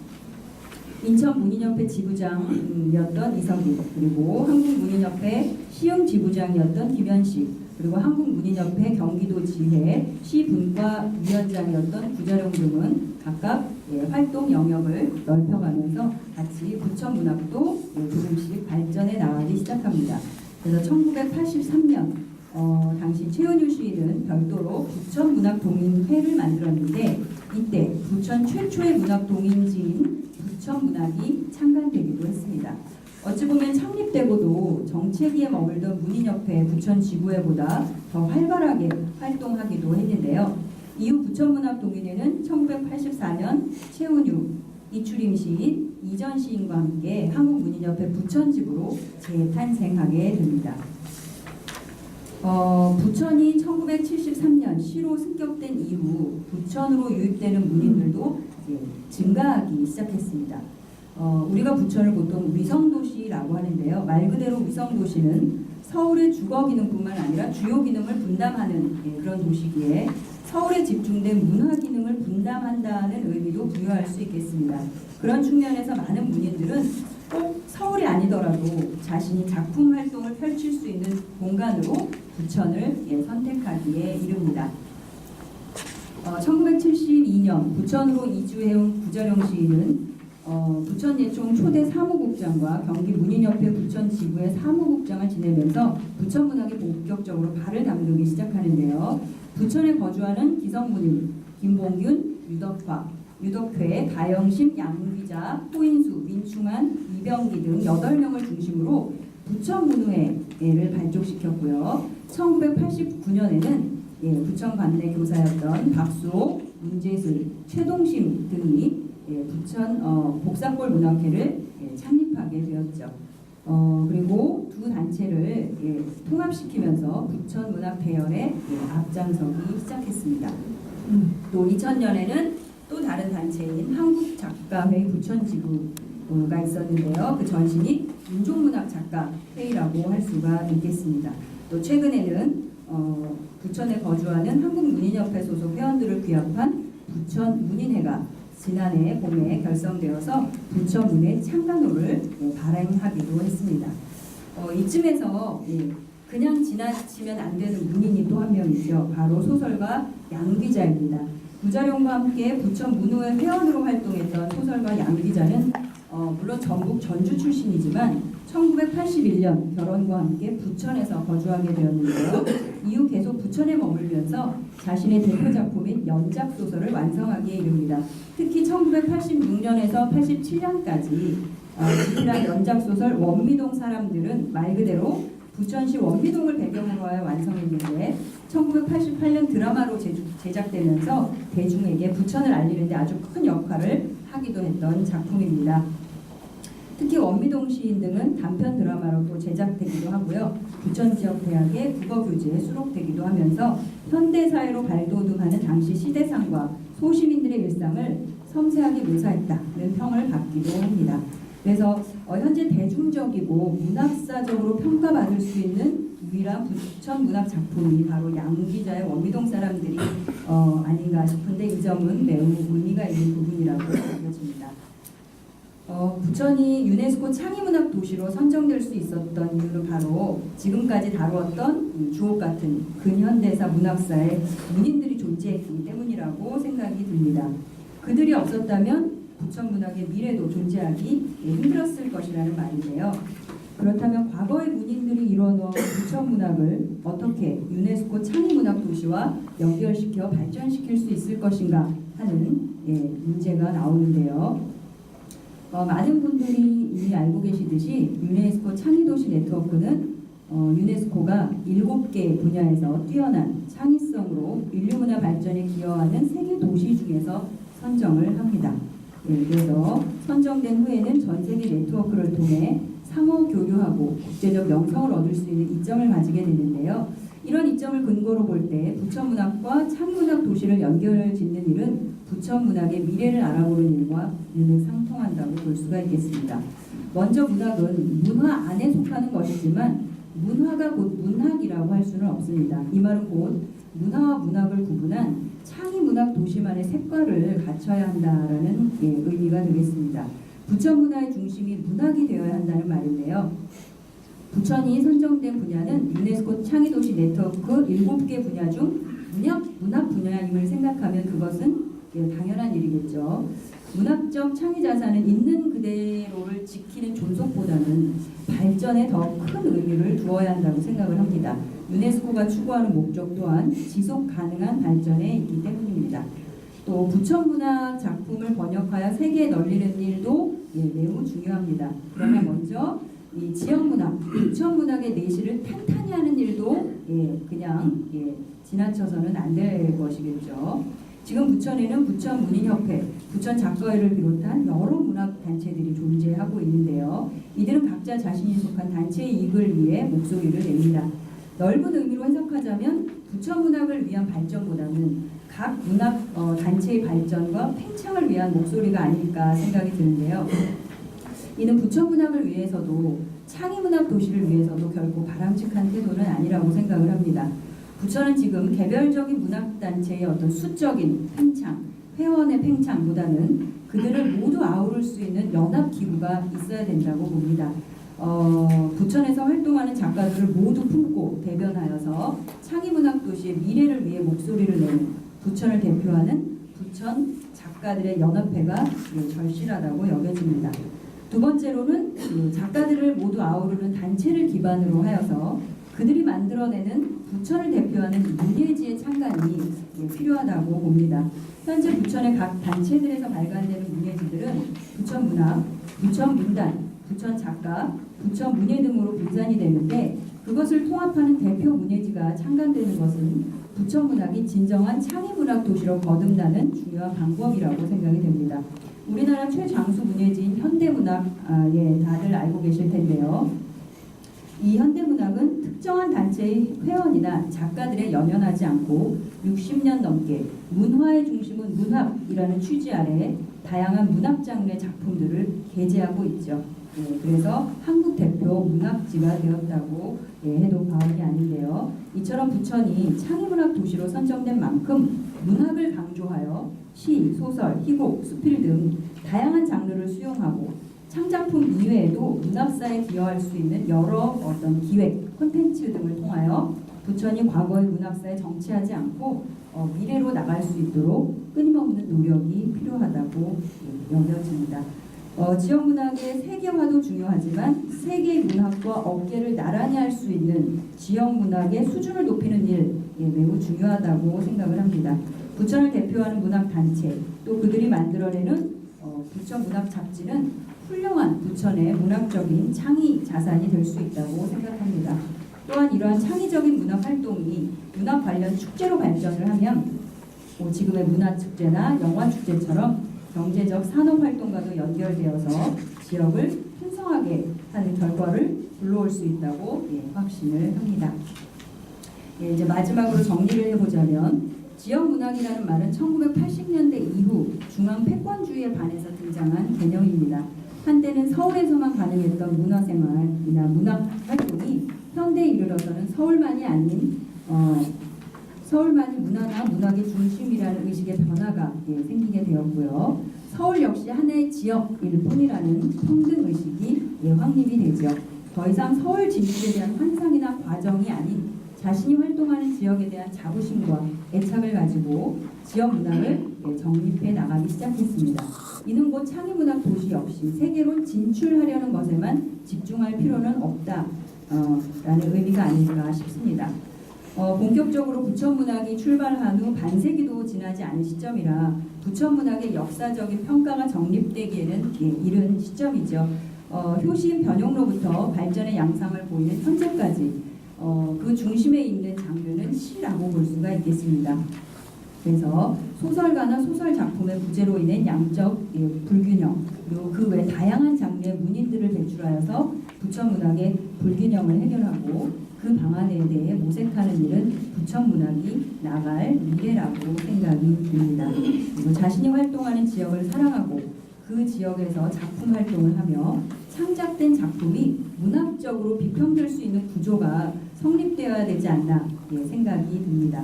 인천문인협회 지부장이었던 이석인, 그리고 한국문인협회 시흥지부장이었던 김현식, 그리고 한국문인협회 경기도지회 시분과위원장이었던 구자룡 등은 각각 활동 영역을 넓혀가면서 같이 부천 문학도 조금씩 발전해 나가기 시작합니다. 그래서 1983년 당시 최은휴 시인은 별도로 부천 문학동인회를 만들었는데 이때 부천 최초의 문학동인지인 부천 문학이 창간되기도 했습니다. 어찌 보면 창립되고도 정체기에 머물던 문인협회 부천 지부회보다 더 활발하게 활동하기도 했는데요. 이후 부천문학동인회는 1984년 최은휴, 이추림 시인, 이전 시인과 함께 한국문인협회 부천지부로 재탄생하게 됩니다. 부천이 1973년 시로 승격된 이후 부천으로 유입되는 문인들도 증가하기 시작했습니다. 우리가 부천을 보통 위성도시라고 하는데요. 말 그대로 위성도시는 서울의 주거 기능뿐만 아니라 주요 기능을 분담하는 그런 도시기에 서울에 집중된 문화 기능을 분담한다는 의미도 부여할 수 있겠습니다. 그런 측면에서 많은 문인들은 꼭 서울이 아니더라도 자신이 작품 활동을 펼칠 수 있는 공간으로 부천을 선택하기에 이릅니다. 1972년 부천으로 이주해온 구자룡 시인은 부천예총 초대 사무국장과 경기문인협회 부천지부의 사무국장을 지내면서 부천문학에 본격적으로 발을 담그기 시작하는데요. 부천에 거주하는 기성문인 김봉균, 유덕회, 가영심, 양귀자, 호인수, 민충한, 이병기 등 8명을 중심으로 부천문우회를 발족시켰고요. 1989년에는 부천 관내 교사였던 박수호, 문재술, 최동심 등이 부천 복사골 문학회를 창립하게 되었죠. 그리고 두 단체를 통합시키면서 부천문학대열에 앞장서기 시작했습니다. 또 2000년에는 또 다른 단체인 한국작가회 부천지부가 있었는데요. 그 전신이 민족문학작가회의라고 할 수가 있겠습니다. 또 최근에는 부천에 거주하는 한국문인협회 소속 회원들을 귀합한 부천문인회가 지난해 봄에 결성되어서 부천문예 창간호를 발행하기도 했습니다. 이쯤에서 그냥 지나치면 안 되는 문인이 또 한 명이죠. 바로 소설가 양 기자입니다. 부자룡과 함께 부천문호회 회원으로 활동했던 소설가 양 기자는 물론 전북 전주 출신이지만 1981년 결혼과 함께 부천에서 거주하게 되었는데요. 이후 계속 부천에 머물면서 자신의 대표 작품인 연작 소설을 완성하기에 이릅니다. 특히 1986년에서 87년까지 집필한 연작 소설 원미동 사람들은 말 그대로 부천시 원미동을 배경으로 하여 완성했는데 1988년 드라마로 제작되면서 대중에게 부천을 알리는 데 아주 큰 역할을 하기도 했던 작품입니다. 특히 원미동 시인 등은 단편 드라마로도 제작되기도 하고요. 부천지역대학의 국어교재에 수록되기도 하면서 현대사회로 발돋움하는 당시 시대상과 소시민들의 일상을 섬세하게 묘사했다는 평을 받기도 합니다. 그래서 현재 대중적이고 문학사적으로 평가받을 수 있는 유일한 부천 문학 작품이 바로 양 기자의 원미동 사람들이 아닌가 싶은데 이 점은 매우 의미가 있는 부분이라고 여겨집니다. 부천이 유네스코 창의문학 도시로 선정될 수 있었던 이유는 바로 지금까지 다루었던 주옥 같은 근현대사 문학사에 문인들이 존재했기 때문이라고 생각이 듭니다. 그들이 없었다면 부천 문학의 미래도 존재하기 힘들었을 것이라는 말인데요. 그렇다면 과거의 문인들이 이뤄놓은 부천 문학을 어떻게 유네스코 창의문학 도시와 연결시켜 발전시킬 수 있을 것인가 하는 문제가 나오는데요. 많은 분들이 이미 알고 계시듯이 유네스코 창의도시 네트워크는 유네스코가 7개 분야에서 뛰어난 창의성으로 인류문화 발전에 기여하는 세계 도시 중에서 선정을 합니다. 그래서 선정된 후에는 전 세계 네트워크를 통해 상호 교류하고 국제적 명성을 얻을 수 있는 이점을 가지게 되는데요. 이런 이점을 근거로 볼 때 부천문학과 창의문학 도시를 연결짓는 일은 부천문학의 미래를 알아보는 일과 일맥상통한다고 볼 수가 있겠습니다. 먼저 문학은 문화 안에 속하는 것이지만 문화가 곧 문학이라고 할 수는 없습니다. 이 말은 곧 문화와 문학을 구분한 창의문학 도시만의 색깔을 갖춰야 한다라는 의미가 되겠습니다. 부천문화의 중심이 문학이 되어야 한다는 말인데요. 부천이 선정된 분야는 유네스코 창의도시 네트워크 7개 분야 중 문학 분야임을 생각하면 그것은 당연한 일이겠죠. 문학적 창의 자산은 있는 그대로를 지키는 존속보다는 발전에 더 큰 의미를 두어야 한다고 생각을 합니다. 유네스코가 추구하는 목적 또한 지속 가능한 발전에 있기 때문입니다. 또 부천문학 작품을 번역하여 세계에 널리는 일도 매우 중요합니다. 그러나 먼저 이 지역문학, 부천문학의 내실을 탄탄히 하는 일도 그냥 지나쳐서는 안 될 것이겠죠. 지금 부천에는 부천문인협회, 부천작가회를 비롯한 여러 문학단체들이 존재하고 있는데요. 이들은 각자 자신이 속한 단체의 이익을 위해 목소리를 냅니다. 넓은 의미로 해석하자면 부천문학을 위한 발전보다는 각 문학 단체의 발전과 팽창을 위한 목소리가 아닐까 생각이 드는데요. 이는 부천문학을 위해서도 창의문학 도시를 위해서도 결코 바람직한 태도는 아니라고 생각을 합니다. 부천은 지금 개별적인 문학단체의 어떤 수적인 팽창, 회원의 팽창보다는 그들을 모두 아우를 수 있는 연합기구가 있어야 된다고 봅니다. 부천에서 활동하는 작가들을 모두 품고 대변하여서 창의문학 도시의 미래를 위해 목소리를 내는 부천을 대표하는 부천 작가들의 연합회가 절실하다고 여겨집니다. 두 번째로는 작가들을 모두 아우르는 단체를 기반으로 하여서 그들이 만들어내는 부천을 대표하는 문예지의 창간이 필요하다고 봅니다. 현재 부천의 각 단체들에서 발간되는 문예지들은 부천문학, 부천문단, 부천작가, 부천문예 등으로 분산이 되는데 그것을 통합하는 대표 문예지가 창간되는 것은 부천문학이 진정한 창의문학 도시로 거듭나는 중요한 방법이라고 생각이 됩니다. 우리나라 최장수 문예지인 현대문학, 예, 다들 알고 계실 텐데요. 이 현대문학은 특정한 단체의 회원이나 작가들에 연연하지 않고 60년 넘게 문화의 중심은 문학이라는 취지 아래 다양한 문학 장르의 작품들을 게재하고 있죠. 예, 그래서 한국 대표 문학지가 되었다고 해도 과언이 아닌데요. 이처럼 부천이 창의문학 도시로 선정된 만큼 문학을 강조하여 시, 소설, 희곡, 수필 등 다양한 장르를 수용하고 창작품 이외에도 문학사에 기여할 수 있는 여러 어떤 기획, 콘텐츠 등을 통하여 부천이 과거의 문학사에 정치하지 않고 미래로 나갈 수 있도록 끊임없는 노력이 필요하다고 여겨집니다. 지역 문학의 세계화도 중요하지만 세계 문학과 어깨를 나란히 할 수 있는 지역 문학의 수준을 높이는 일 매우 중요하다고 생각을 합니다. 부천을 대표하는 문학 단체 또 그들이 만들어내는 부천 문학 잡지는 훌륭한 부천의 문학적인 창의 자산이 될 수 있다고 생각합니다. 또한 이러한 창의적인 문학 활동이 문학 관련 축제로 발전을 하면 지금의 문화축제나 영화축제처럼 경제적 산업활동과도 연결되어서 지역을 풍성하게 하는 결과를 불러올 수 있다고 확신을 합니다. 이제 마지막으로 정리를 해보자면 지역문학이라는 말은 1980년대 이후 중앙 패권주의에 반해서 등장한 개념입니다. 한때는 서울에서만 가능했던 문화생활이나 문학활동이 현대에 이르러서는 서울만이 문화나 문학의 중심이라는 의식의 변화가 생기게 되었고요. 서울 역시 하나의 지역일 뿐이라는 평등의식이 확립이 되죠. 더 이상 서울 진출에 대한 환상이나 과정이 아닌 자신이 활동하는 지역에 대한 자부심과 애착을 가지고 지역 문학을 정립해 나가기 시작했습니다. 이는 곧 창의문학 도시 역시 세계로 진출하려는 것에만 집중할 필요는 없다라는 의미가 아닐까 싶습니다. 본격적으로 부천문학이 출발한 후 반세기도 지나지 않은 시점이라 부천문학의 역사적인 평가가 정립되기에는 이른 시점이죠. 효심 변형로부터 발전의 양상을 보이는 현재까지 그 중심에 있는 장르는 시라고 볼 수가 있겠습니다. 그래서 소설가나 소설 작품의 부재로 인한 양적 불균형 그리고 그 외 다양한 장르의 문인들을 배출하여서 부천문학의 불균형을 해결하고 그 방안에 대해 모색하는 일은 부천문학이 나갈 미래라고 생각이 듭니다. 그리고 자신이 활동하는 지역을 사랑하고 그 지역에서 작품 활동을 하며 창작된 작품이 문학적으로 비평될 수 있는 구조가 성립되어야 되지 않나 생각이 듭니다.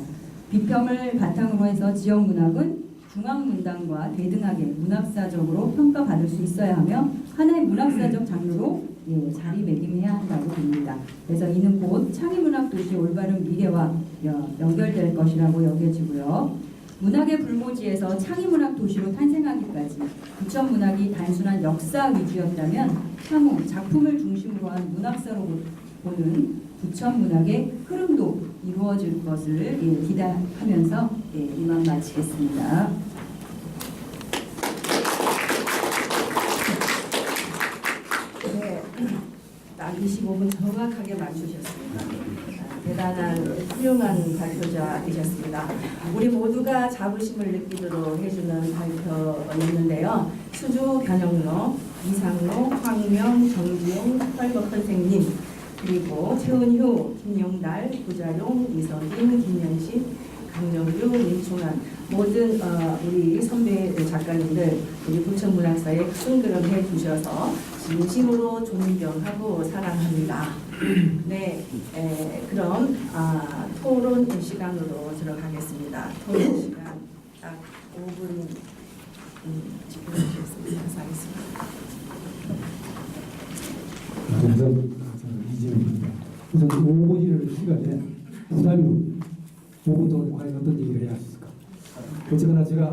비평을 바탕으로 해서 지역 문학은 중앙문당과 대등하게 문학사적으로 평가받을 수 있어야 하며 하나의 문학사적 장르로 자리매김해야 한다고 봅니다. 그래서 이는 곧 창의문학 도시의 올바른 미래와 연결될 것이라고 여겨지고요. 문학의 불모지에서 창의문학 도시로 탄생하기까지 부천문학이 단순한 역사 위주였다면 향후 작품을 중심으로 한 문학사로 보는 부천문학의 흐름도 이루어질 것을 기대하면서 이만 마치겠습니다. 네, 딱 25분 정확하게 맞추셨습니다. 대단한 훌륭한 발표자이셨습니다. 우리 모두가 자부심을 느끼도록 해주는 발표였는데요. 수주 변형로, 이상로, 황명, 정지용, 펄거 선생님 그리고 최은효, 김영달, 구자용, 이서진, 김현식, 강영규, 민충환 모든 우리 선배 작가님들 우리 부천문학사에 큰 그림 해주셔서 진심으로 존경하고 사랑합니다. 네, 그럼 토론 시간으로 들어가겠습니다. 토론 시간 딱 5분 집중하시겠습니다. 감사하겠습니다. 우선 5분이라는 시간에 부담이 5분 동안 과연 어떤 얘기를 해야 할까? 어쨌거나 제가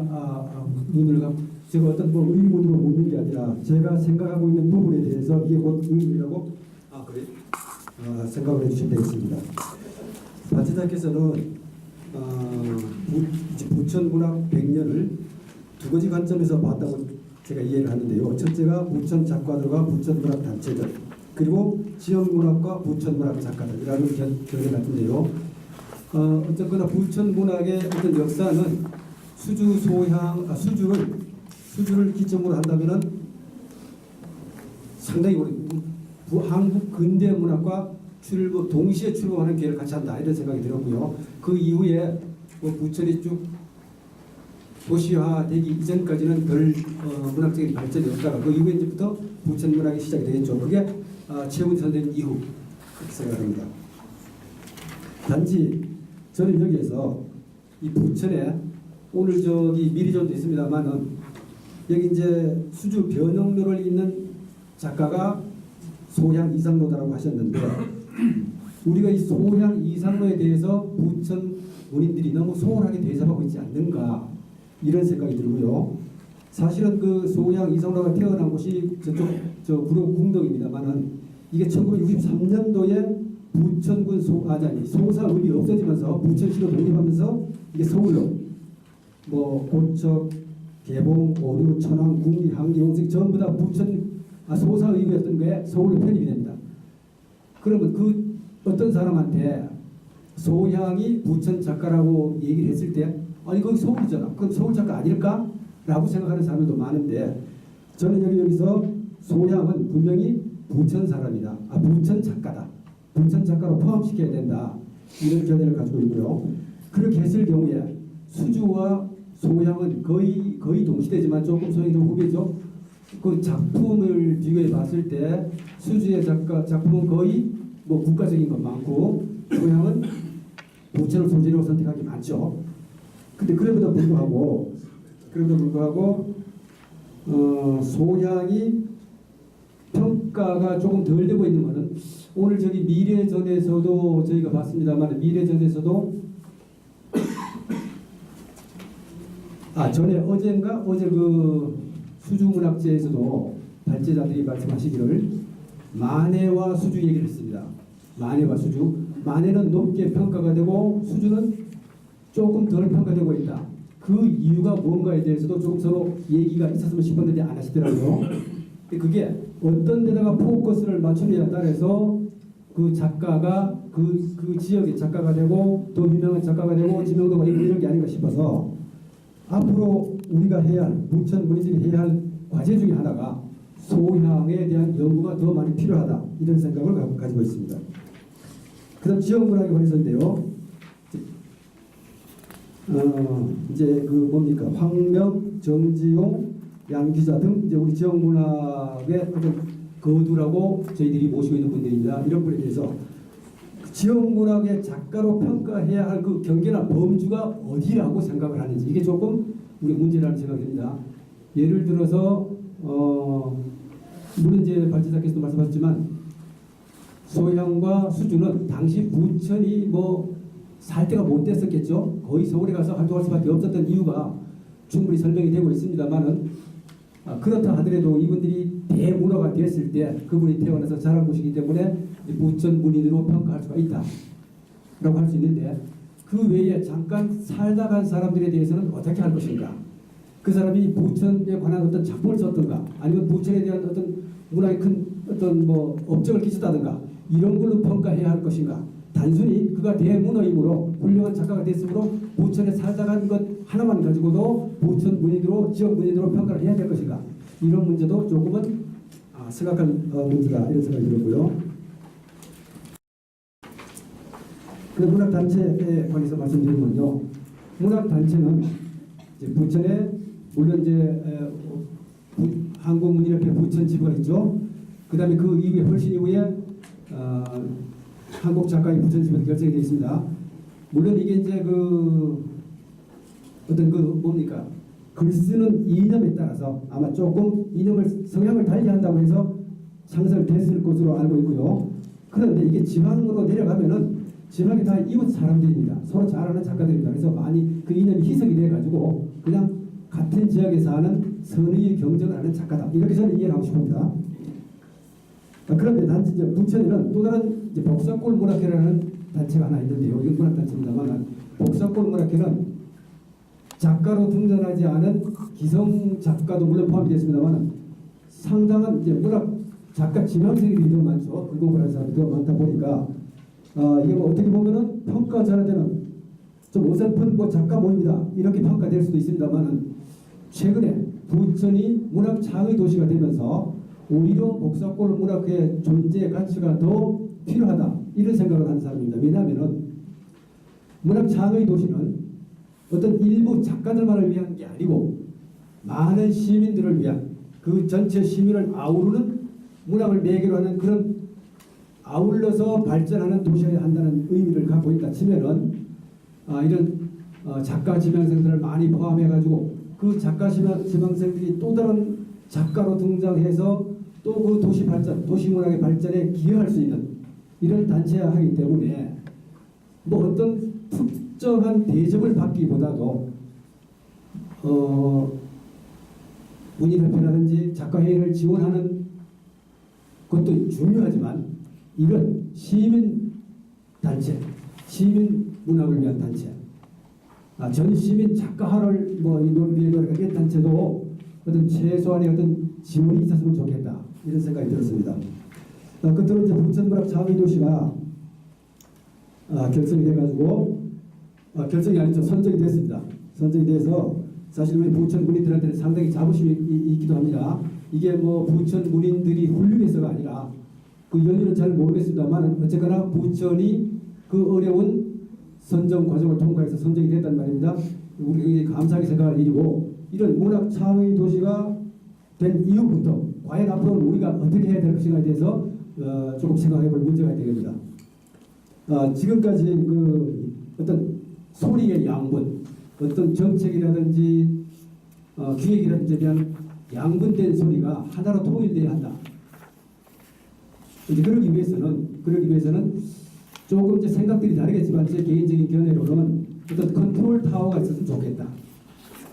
의문을 갖고 제가 어떤 의문으로 묻는 게 아니라 제가 생각하고 있는 부분에 대해서 이게 곧 의문이라고 그래? 생각을 해주시면 되겠습니다. 반체장께서는 부천문학 100년을 두 가지 관점에서 봤다고 제가 이해를 하는데요. 첫째가 부천 작가들과 부천문학 단체들 그리고 지역문학과 부천문학 작가들이라는 견해 같은데요. 어쨌거나 부천 문학의 어떤 역사는 수주를 기점으로 한다면은 상당히 오래 한국 근대 문학과 동시에 출범하는 기회를 같이 한다 이런 생각이 들었고요. 그 이후에 뭐 부천이 쭉 도시화되기 이전까지는 별 문학적인 발전이 없다가 그 이후에 이제부터 부천 문학이 시작이 되겠죠. 그게 최훈 선생 이후 그렇게 생각합니다. 단지 저는 여기에서 이 부천에 오늘 저기 미리전도 있습니다만은 여기 이제 수주 변형로를 잇는 작가가 소향 이상로다라고 하셨는데 우리가 이 소향 이상로에 대해서 부천 문인들이 너무 소홀하게 대접하고 있지 않는가 이런 생각이 들고요. 사실은 그 소향 이상로가 태어난 곳이 저쪽 구로 궁덕입니다만은 이게 1963년도에 부천군 소사읍이 없어지면서 부천시로 독립하면서 이게 서울로 뭐 고척, 개봉, 오류, 천안, 궁리, 항기, 홍색 전부 다 소사의회였던 게 서울에 편입이 됩니다. 그러면 그 어떤 사람한테 소향이 부천 작가라고 얘기를 했을 때 아니 거기 서울이잖아. 그럼 서울 작가 아닐까? 라고 생각하는 사람들도 많은데 저는 여기서 소향은 분명히 부천 사람이다. 부천 작가다. 부천 작가로 포함시켜야 된다. 이런 견해를 가지고 있고요. 그렇게 했을 경우에 수주와 소향은 거의 동시대지만 조금 소향이 더 후배죠. 그 작품을 비교해 봤을 때 수주의 작품은 거의 뭐 국가적인 것 많고 소향은 부천을 소재로 선택하기 많죠. 근데 그럼에도 불구하고 소향이 평가가 조금 덜 되고 있는 것은 오늘 저기 미래전에서도 저희가 봤습니다만 미래전에서도 어제 그 수주문학제에서도 발제자들이 말씀하시기를 만해와 수주 얘기를 했습니다. 만해와 수주. 만해는 높게 평가가 되고 수주는 조금 덜 평가되고 있다. 그 이유가 뭔가에 대해서도 조금 서로 얘기가 있었으면 싶었는데 안 하시더라고요. 그게 어떤 데다가 포커스를 맞추느냐에 따라서 그 작가가 그 지역의 작가가 되고 더 유명한 작가가 되고 지명도가 있고 이런 게 아닌가 싶어서 앞으로 우리가 해야 할 부천 문인들이 해야 할 과제 중에 하나가 소향에 대한 연구가 더 많이 필요하다 이런 생각을 가지고 있습니다. 그다음 지역 문학에 관해서인데요. 이제 그 뭡니까 황명, 정지용, 양기자 등 이제 우리 지역 문학의 어떤 거두라고 저희들이 모시고 있는 분들입니다. 이런 분에 대해서 지역 문학의 작가로 평가해야 할 그 경계나 범주가 어디라고 생각을 하는지 이게 조금 우리 문제라는 생각이 듭니다. 예를 들어서 물론 이제 발제자께서도 말씀하셨지만 소향과 수주는 당시 부천이 뭐 살 데가 못 됐었겠죠. 거의 서울에 가서 활동할 수밖에 없었던 이유가 충분히 설명이 되고 있습니다만은 그렇다 하더라도 이분들이 대문화가 됐을 때 그분이 태어나서 자란 곳이기 때문에 부천 문인으로 평가할 수가 있다 라고 할 수 있는데 그 외에 잠깐 살다 간 사람들에 대해서는 어떻게 할 것인가. 그 사람이 부천에 관한 어떤 작품을 썼던가 아니면 부천에 대한 어떤 문화에 큰 어떤 뭐 업적을 끼쳤다든가 이런 걸로 평가해야 할 것인가. 단순히 그가 대문어이므로 훌륭한 작가가 됐으므로 부천에 살다 간 것 하나만 가지고도 부천 문인으로 지역 문인으로 평가를 해야 될 것인가. 이런 문제도 조금은 생각할 문제다 이런 생각이 들었고요. 그 문학단체에 관해서 말씀드리면요. 문학단체는 이제 부천에 물론 이제 한국문인협회 부천 지부가 있죠. 그 다음에 그 이후에 훨씬 이후에 한국작가의 부천 지부가 결성이 되어 있습니다. 물론 이게 이제 그 어떤 그 뭡니까 글 쓰는 이념에 따라서 아마 조금 성향을 달리한다고 해서 창설됐을 것으로 알고 있고요. 그런데 이게 지방으로 내려가면은 지방이 다 이웃 사람들입니다. 서로 잘 아는 작가들입니다. 그래서 많이 그 이념이 희석이 돼가지고 그냥 같은 지역에 사는 선의의 경쟁을 하는 작가다. 이렇게 저는 이해를 하고 싶습니다. 그런데 단지 이제 부천에는 또 다른 이제 복사골 문학회라는 단체가 하나 있는데요. 이건 문학단체입니다만 복사골 문학회는 작가로 등장하지 않은 기성 작가도 물론 포함이 됐습니다만 상당한 이제 문학 작가 지망생들이 더 많죠. 글공부를 하는 사람이 더 많다 보니까 이게 뭐 어떻게 보면은 평가자가 되는 좀 어설픈 뭐 작가 모임이다 이렇게 평가될 수도 있습니다만은 최근에 부천이 문학 창의 도시가 되면서 오히려 복사골 문학의 존재 가치가 더 필요하다 이런 생각을 하는 사람입니다. 왜냐하면은 문학 창의 도시는 어떤 일부 작가들만을 위한 게 아니고 많은 시민들을 위한 그 전체 시민을 아우르는 문학을 매개로 하는 그런 아울러서 발전하는 도시여야 한다는 의미를 갖고 있다 치면은 이런 작가 지망생들을 많이 포함해가지고 그 작가 지망생들이 또 다른 작가로 등장해서 또 그 도시 발전, 도시 문학의 발전에 기여할 수 있는 이런 단체여야 하기 때문에 뭐 어떤 특정한 대접을 받기보다도 문인협회라든지 작가회의를 지원하는 것도 중요하지만 이런 시민 단체, 시민 문학을 위한 단체, 전 시민 작가화를 이런 단체도 어떤 최소한의 어떤 지원이 있었으면 좋겠다 이런 생각이 들었습니다. 끝으로 이제 부천문학 창의도시가 결성이 돼가지고 결성이 아니죠, 선정이 됐습니다. 선정이 돼서 사실 우리 부천 문인들한테는 상당히 자부심이 있기도 합니다. 이게 뭐 부천 문인들이 훌륭해서가 아니라 그 연유는 잘 모르겠습니다만 어쨌거나 부천이 그 어려운 선정 과정을 통과해서 선정이 됐단 말입니다. 우리 굉장히 감사하게 생각할 일이고 이런 문학 창의 도시가 된 이후부터 과연 앞으로 우리가 어떻게 해야 될 것인가에 대해서 조금 생각해볼 문제가 되겠습니다. 지금까지 그 어떤 소리의 양분, 어떤 정책이라든지 기획이라든지 대한 양분된 소리가 하나로 통일돼야 한다. 이제 그러기 위해서는 조금 이제 생각들이 다르겠지만 제 개인적인 견해로는 어떤 컨트롤 타워가 있었으면 좋겠다.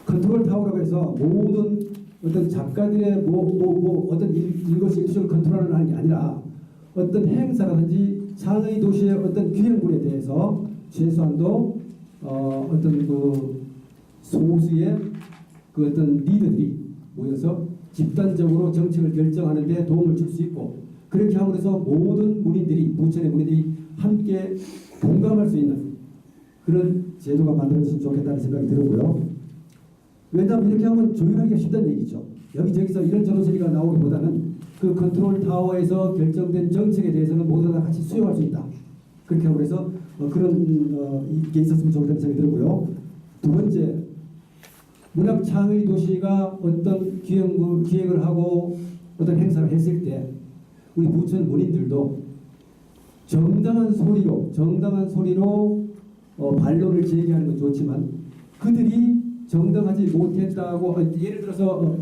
컨트롤 타워라고 해서 모든 어떤 작가들의 어떤 일거수일투족을 컨트롤하는 게 아니라 어떤 행사라든지 창의 도시의 어떤 기획물에 대해서 최소한도 어떤 그 소수의 그 어떤 리더들이 모여서 집단적으로 정책을 결정하는 데 도움을 줄 수 있고 그렇게 함으로써 모든 문인들이 부천의 문인들이 함께 공감할 수 있는 그런 제도가 만들어졌으면 좋겠다는 생각이 들었고요. 왜냐하면 이렇게 하면 조율하기가 쉽다는 얘기죠. 여기저기서 이런저런 소리가 나오기보다는 그 컨트롤 타워에서 결정된 정책에 대해서는 모두 다 같이 수용할 수 있다. 그렇게 하고 해서 그런 게 있었으면 좋겠다는 생각이 들고요. 두 번째, 문학 창의 도시가 어떤 기획을 하고 어떤 행사를 했을 때 우리 부천 문인들도 정당한 소리로 반론을 제기하는 건 좋지만 그들이 정당하지 못했다고 예를 들어서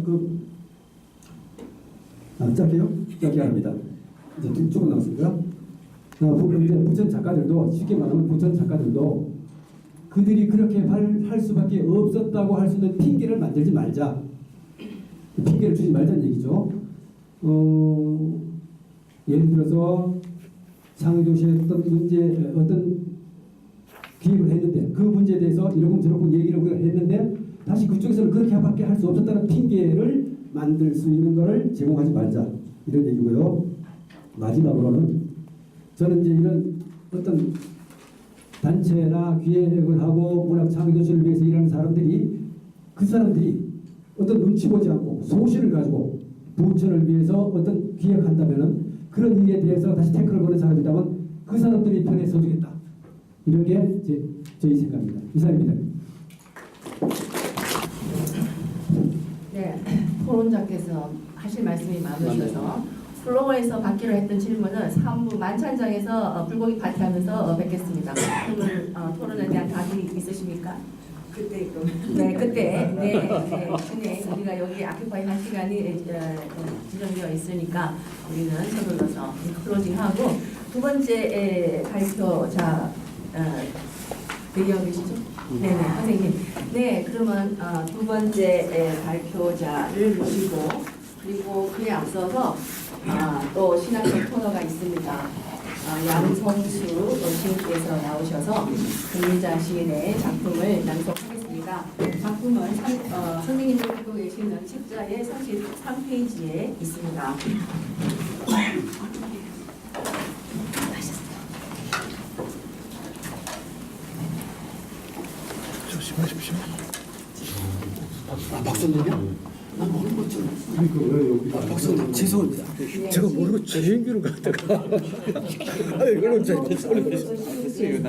짧게 합니다. 이제 조금 남았습니다. 이제 부천 작가들도 쉽게 말하면 부천 작가들도 그들이 그렇게 할 수밖에 없었다고 할 수 있는 핑계를 만들지 말자. 핑계를 주지 말자는 얘기죠. 예를 들어서 창의도시의 어떤 문제, 어떤 기획을 했는데 그 문제에 대해서 이러쿵저러쿵 얘기를 우리가 했는데 다시 그쪽에서는 그렇게밖에 할 수 없었다는 핑계를 만들 수 있는 것을 제공하지 말자 이런 얘기고요. 마지막으로는 저는 이제 이런 어떤 단체나 기획을 하고 문학 창의도시를 위해서 일하는 사람들이 그 사람들이 어떤 눈치 보지 않고 소신을 가지고 부천을 위해서 어떤 기획한다면은 그런 일에 대해서 다시 태클을 거는 사람이라면 그 사람들이 편에 서주겠다. 이런 게 저희 생각입니다. 이상입니다. 네, 토론자께서 하실 말씀이 많으셔서 플로어에서 받기로 했던 질문은 3부 만찬장에서 불고기 파티하면서 뵙겠습니다. 오늘 토론에 대한 답이 있으십니까? 그때 그럼. 네, 그때 네, 우리가 여기 아큐파이 할 시간이 지정되어 있으니까 우리는 서둘러서 클로징하고 두 번째 발표자 대기하고 계시죠? 네네, 선생님. 네, 그러면 두 번째 발표자를 모시고 그리고 그에 앞서서 또 신학적 토너가 있습니다. 양성수 시인께서 나오셔서 금민자 시인의 작품을 낭독하겠습니다. 작품은 선생님들 갖고 계시는 책자의 33페이지에 있습니다. 박선생이야? 나 모르겠지. 박선생 죄송합니다. 제가 모르고 제 얘기를 갖다가. 아니 이거는 제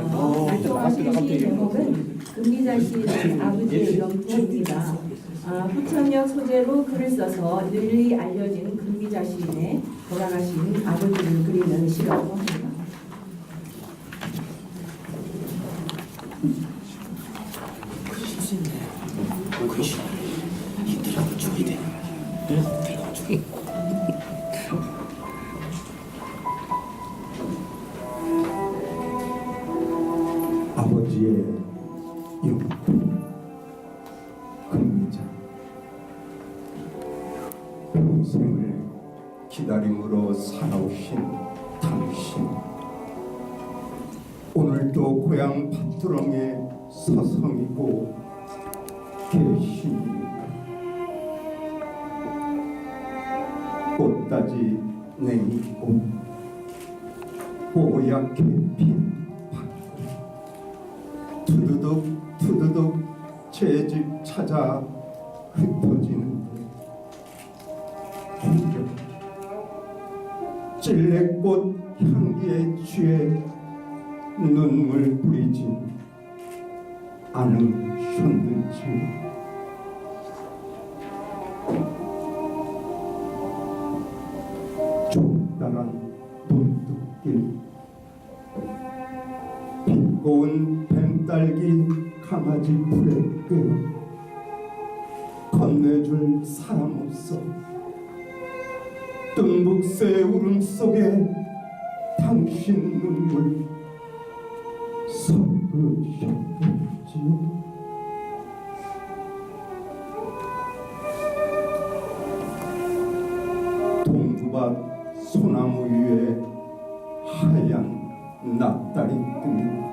발표하신 제목은 금기자신 아버지의 영통입니다. 후천역 소재로 글을 써서 널리 알려진 금기자신의 돌아가신 아버지를 그리는 시라고 합니다. 아버지의 영통 금기자 평생을 기다림으로 살아오신 당신 오늘도 고향 밭두렁에 서성이고 계십니다. 꽃다지 냉이꽃 뽀얗게 핀 두두둑 두두둑 제 집 찾아 흩어지는데 공격 찔레꽃 향기에 취해 눈물 뿌리진 않으셨는지 좁다란 논둑길 빛고운 뱀딸기 강아지 풀에 꿰어 건네줄 사람 없어 뜬북새 울음 속에 당신 눈물 섞으셨겠지요. 동부밭 소나무 위에 하얀 납달이 뜨면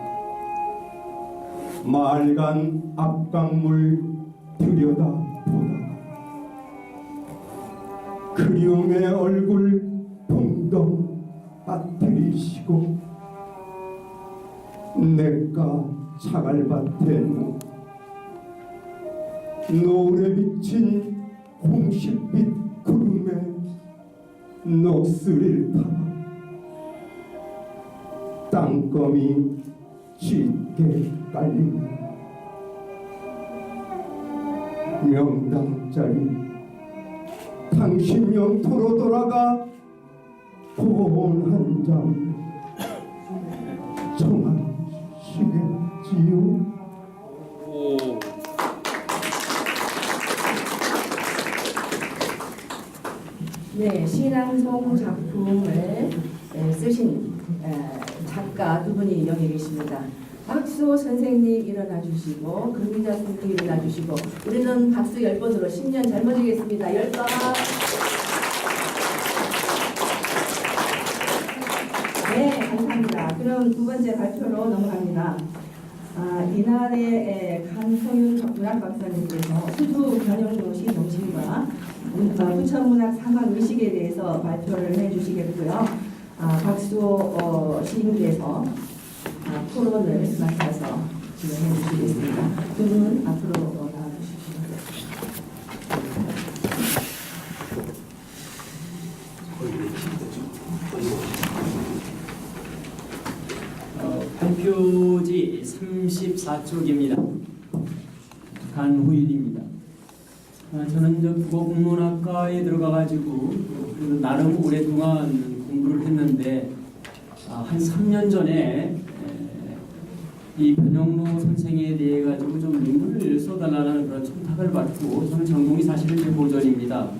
맑은 앞강물 들여다보다가 그리움의 얼굴 동동 빠뜨리시고 내가 자갈밭에 노을에 비친 홍십빛 구름에 녹슬을 타고 땅거미 짙게 깔린 명당짜리 당신 영토로 돌아가 돈 한 장 청하시겠지요. 네, 신앙송 작품을 쓰신 작가 두 분이 여기 계십니다. 박수호 선생님 일어나 주시고 금기자 선생님 일어나 주시고 우리는 박수 10번으로 10년 젊어지겠습니다. 10번. 네, 감사합니다. 그럼 두 번째 발표로 넘어갑니다. 이날의 강성윤 문학박사님께서 수두 변형도시 정신과 후천문학 상황 의식에 대해서 발표를 해주시겠고요. 박수호 시인께서 토론을 맡아서 진행해 주시겠습니다. 두 분 앞으로 나와주십시오. 발표지 34쪽입니다. 간후일입니다. 저는 국어국문학과에 들어가가지고 나름 오랫동안 공부를 했는데 한 3년 전에 이 변영로 선생에 대해 가지고 좀 논문을 써달라는 그런 청탁을 받고 저는 전공이 사실은 제 고전입니다.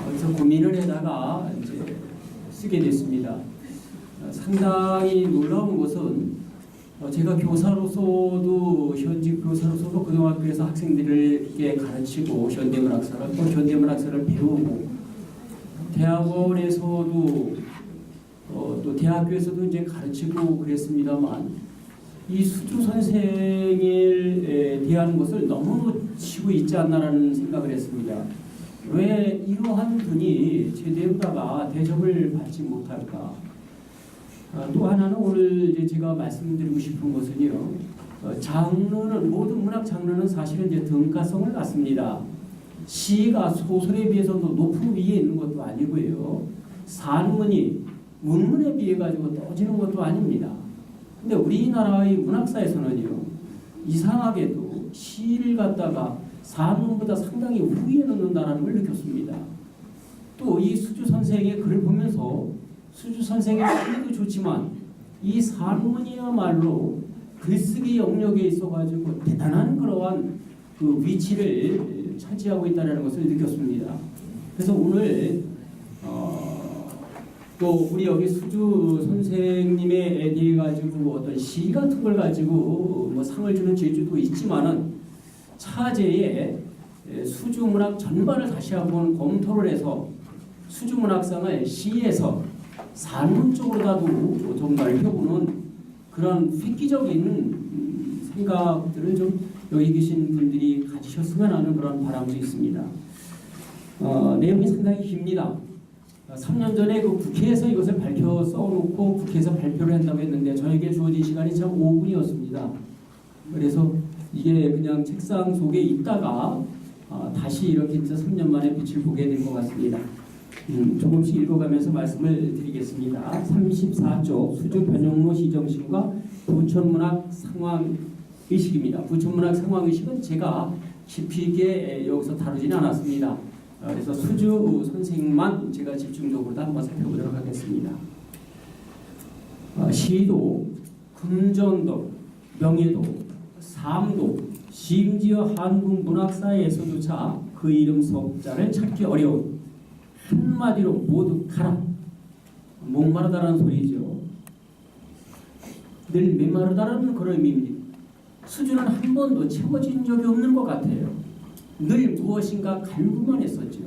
그래서 고민을 해다가 이제 쓰게 됐습니다. 상당히 놀라운 것은 제가 교사로서도 현직 교사로서도 고등학교에서 학생들에게 가르치고 현대문학사를 또 현대문학사를 배우고 대학원에서도 또 대학교에서도 이제 가르치고 그랬습니다만 이 수두 선생에 대한 것을 너무 치고 있지 않나라는 생각을 했습니다. 왜 이러한 분이 제대로다가 대접을 받지 못할까? 또 하나는 오늘 이제 제가 말씀드리고 싶은 것은요. 장르는 모든 문학 장르는 사실은 이제 등가성을 갖습니다. 시가 소설에 비해서도 높은 위에 있는 것도 아니고요. 산문이 문문에 비해 가지고 떨어지는 것도 아닙니다. 근데 우리나라의 문학사에서는요, 이상하게도 시를 갖다가 산문보다 상당히 후에 놓는다는 걸 느꼈습니다. 또 이 수주 선생의 글을 보면서 수주 선생의 시도 좋지만 이 산문이야말로 글쓰기 영역에 있어가지고 대단한 그러한 그 위치를 차지하고 있다는 것을 느꼈습니다. 그래서 오늘 또 우리 여기 수주 선생님에 대해 가지고 어떤 시 같은 걸 가지고 뭐 상을 주는 제주도 있지만은 차제에 수주 문학 전반을 다시 한번 검토를 해서 수주 문학상을 시에서 산문 쪽으로라도 좀 넓혀보는 그런 획기적인 생각들을 좀 여기 계신 분들이 가지셨으면 하는 그런 바람도 있습니다. 내용이 상당히 깁니다. 3년 전에 그 국회에서 이것을 발표 써놓고 국회에서 발표를 한다고 했는데 저에게 주어진 시간이 참 5분이었습니다. 그래서 이게 그냥 책상 속에 있다가 다시 이렇게 3년 만에 빛을 보게 된 것 같습니다. 조금씩 읽어가면서 말씀을 드리겠습니다. 34쪽 수주 변형로 시정식과 부천문학 상황의식입니다. 부천문학 상황의식은 제가 깊이 있게 여기서 다루지는 않았습니다. 그래서 수주 선생만 제가 집중적으로 한번 살펴보도록 하겠습니다. 시도, 금전도, 명예도, 삶도, 심지어 한국 문학사에서조차 그 이름 석자를 찾기 어려운 한마디로 모두 가라. 목마르다라는 소리죠. 늘 메마르다라는 그런 의미입니다. 수주는 한 번도 채워진 적이 없는 것 같아요. 늘 무엇인가 갈구만 했었죠.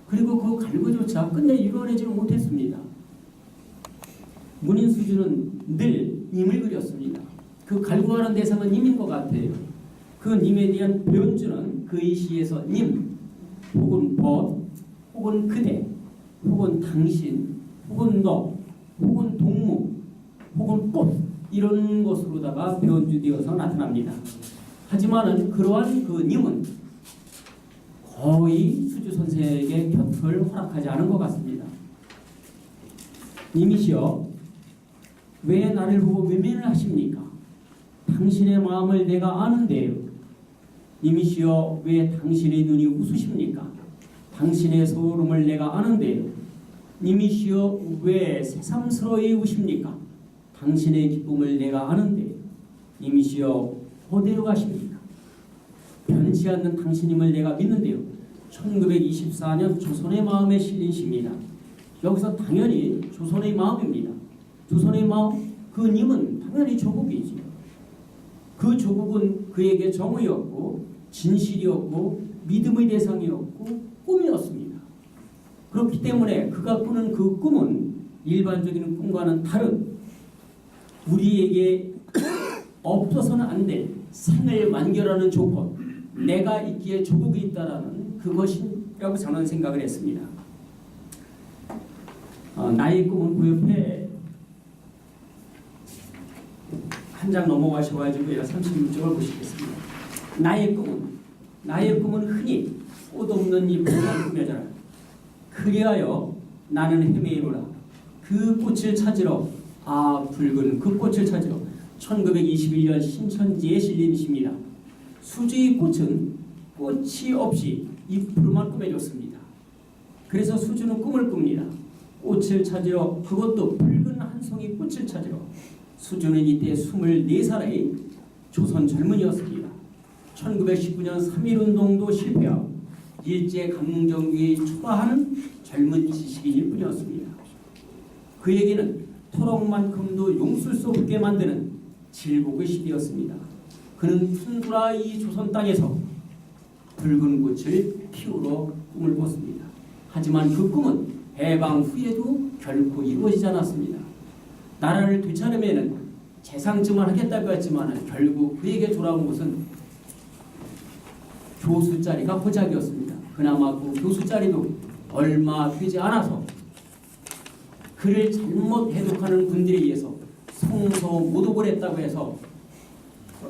그리고 그 갈구조차 끝내 이루어내지를 못했습니다. 문인 수주는 늘 님을 그렸습니다. 그 갈구하는 대상은 님인 것 같아요. 그 님에 대한 변주는 그의 시에서 님, 혹은 벗, 혹은 그대, 혹은 당신, 혹은 너, 혹은 동무, 혹은 꽃 이런 것으로다가 변주되어서 나타납니다. 하지만은 그러한 그 님은 거의 수주 선생에게 곁을 허락하지 않은 것 같습니다. 님이시여, 왜 나를 보고 외면을 하십니까? 당신의 마음을 내가 아는데요. 님이시여, 왜 당신의 눈이 우수십니까? 당신의 소름을 내가 아는데요. 님이시여, 왜 새삼스러이 우십니까? 당신의 기쁨을 내가 아는데요. 님이시여, 어디로 가십니까? 변치 않는 당신임을 내가 믿는데요. 1924년 조선의 마음에 실린 시입니다. 여기서 당연히 조선의 마음입니다. 조선의 마음, 그 님은 당연히 조국이죠. 그 조국은 그에게 정의였고 진실이었고 믿음의 대상이었고 꿈이었습니다. 그렇기 때문에 그가 꾸는 그 꿈은 일반적인 꿈과는 다른 우리에게 없어서는 안 될 생을 완결하는 조건, 내가 있기에 조국이 있다라는 그것이라고 저는 생각을 했습니다. 나의 꿈은 그 옆에 한 장 넘어가셔가지고 36쪽을 보시겠습니다. 나의 꿈은 흔히 꽃 없는 이 붉은 꿈이잖아. 그리하여 나는 헤매이노라. 그 꽃을 찾으러, 붉은 그 꽃을 찾으러 1921년 신천지에 실린 시입니다. 수주의 꽃은 꽃이 없이 잎으로만 꾸며졌습니다. 그래서 수주는 꿈을 꿉니다. 꽃을 찾으러, 그것도 붉은 한 송이 꽃을 찾으러. 수주는 이때 24살의 조선 젊은이였습니다. 1919년 3.1운동도 실패하고 일제강점기에 초라하는 젊은 지식인일 뿐이었습니다. 그에게는 토록만큼도 용술 수 없게 만드는 질곡의 시대였습니다. 그는 푼구라 이 조선 땅에서 붉은 꽃을 피우러 꿈을 꿨습니다. 하지만 그 꿈은 해방 후에도 결코 이루어지지 않았습니다. 나라를 되찾으면 재상증을 하겠다고 했지만 결국 그에게 돌아온 것은 교수 자리가 호작이었습니다. 그나마 그 교수 자리도 얼마 되지 않아서 그를 잘못 해독하는 분들에 의해서 성서 모독을 했다고 해서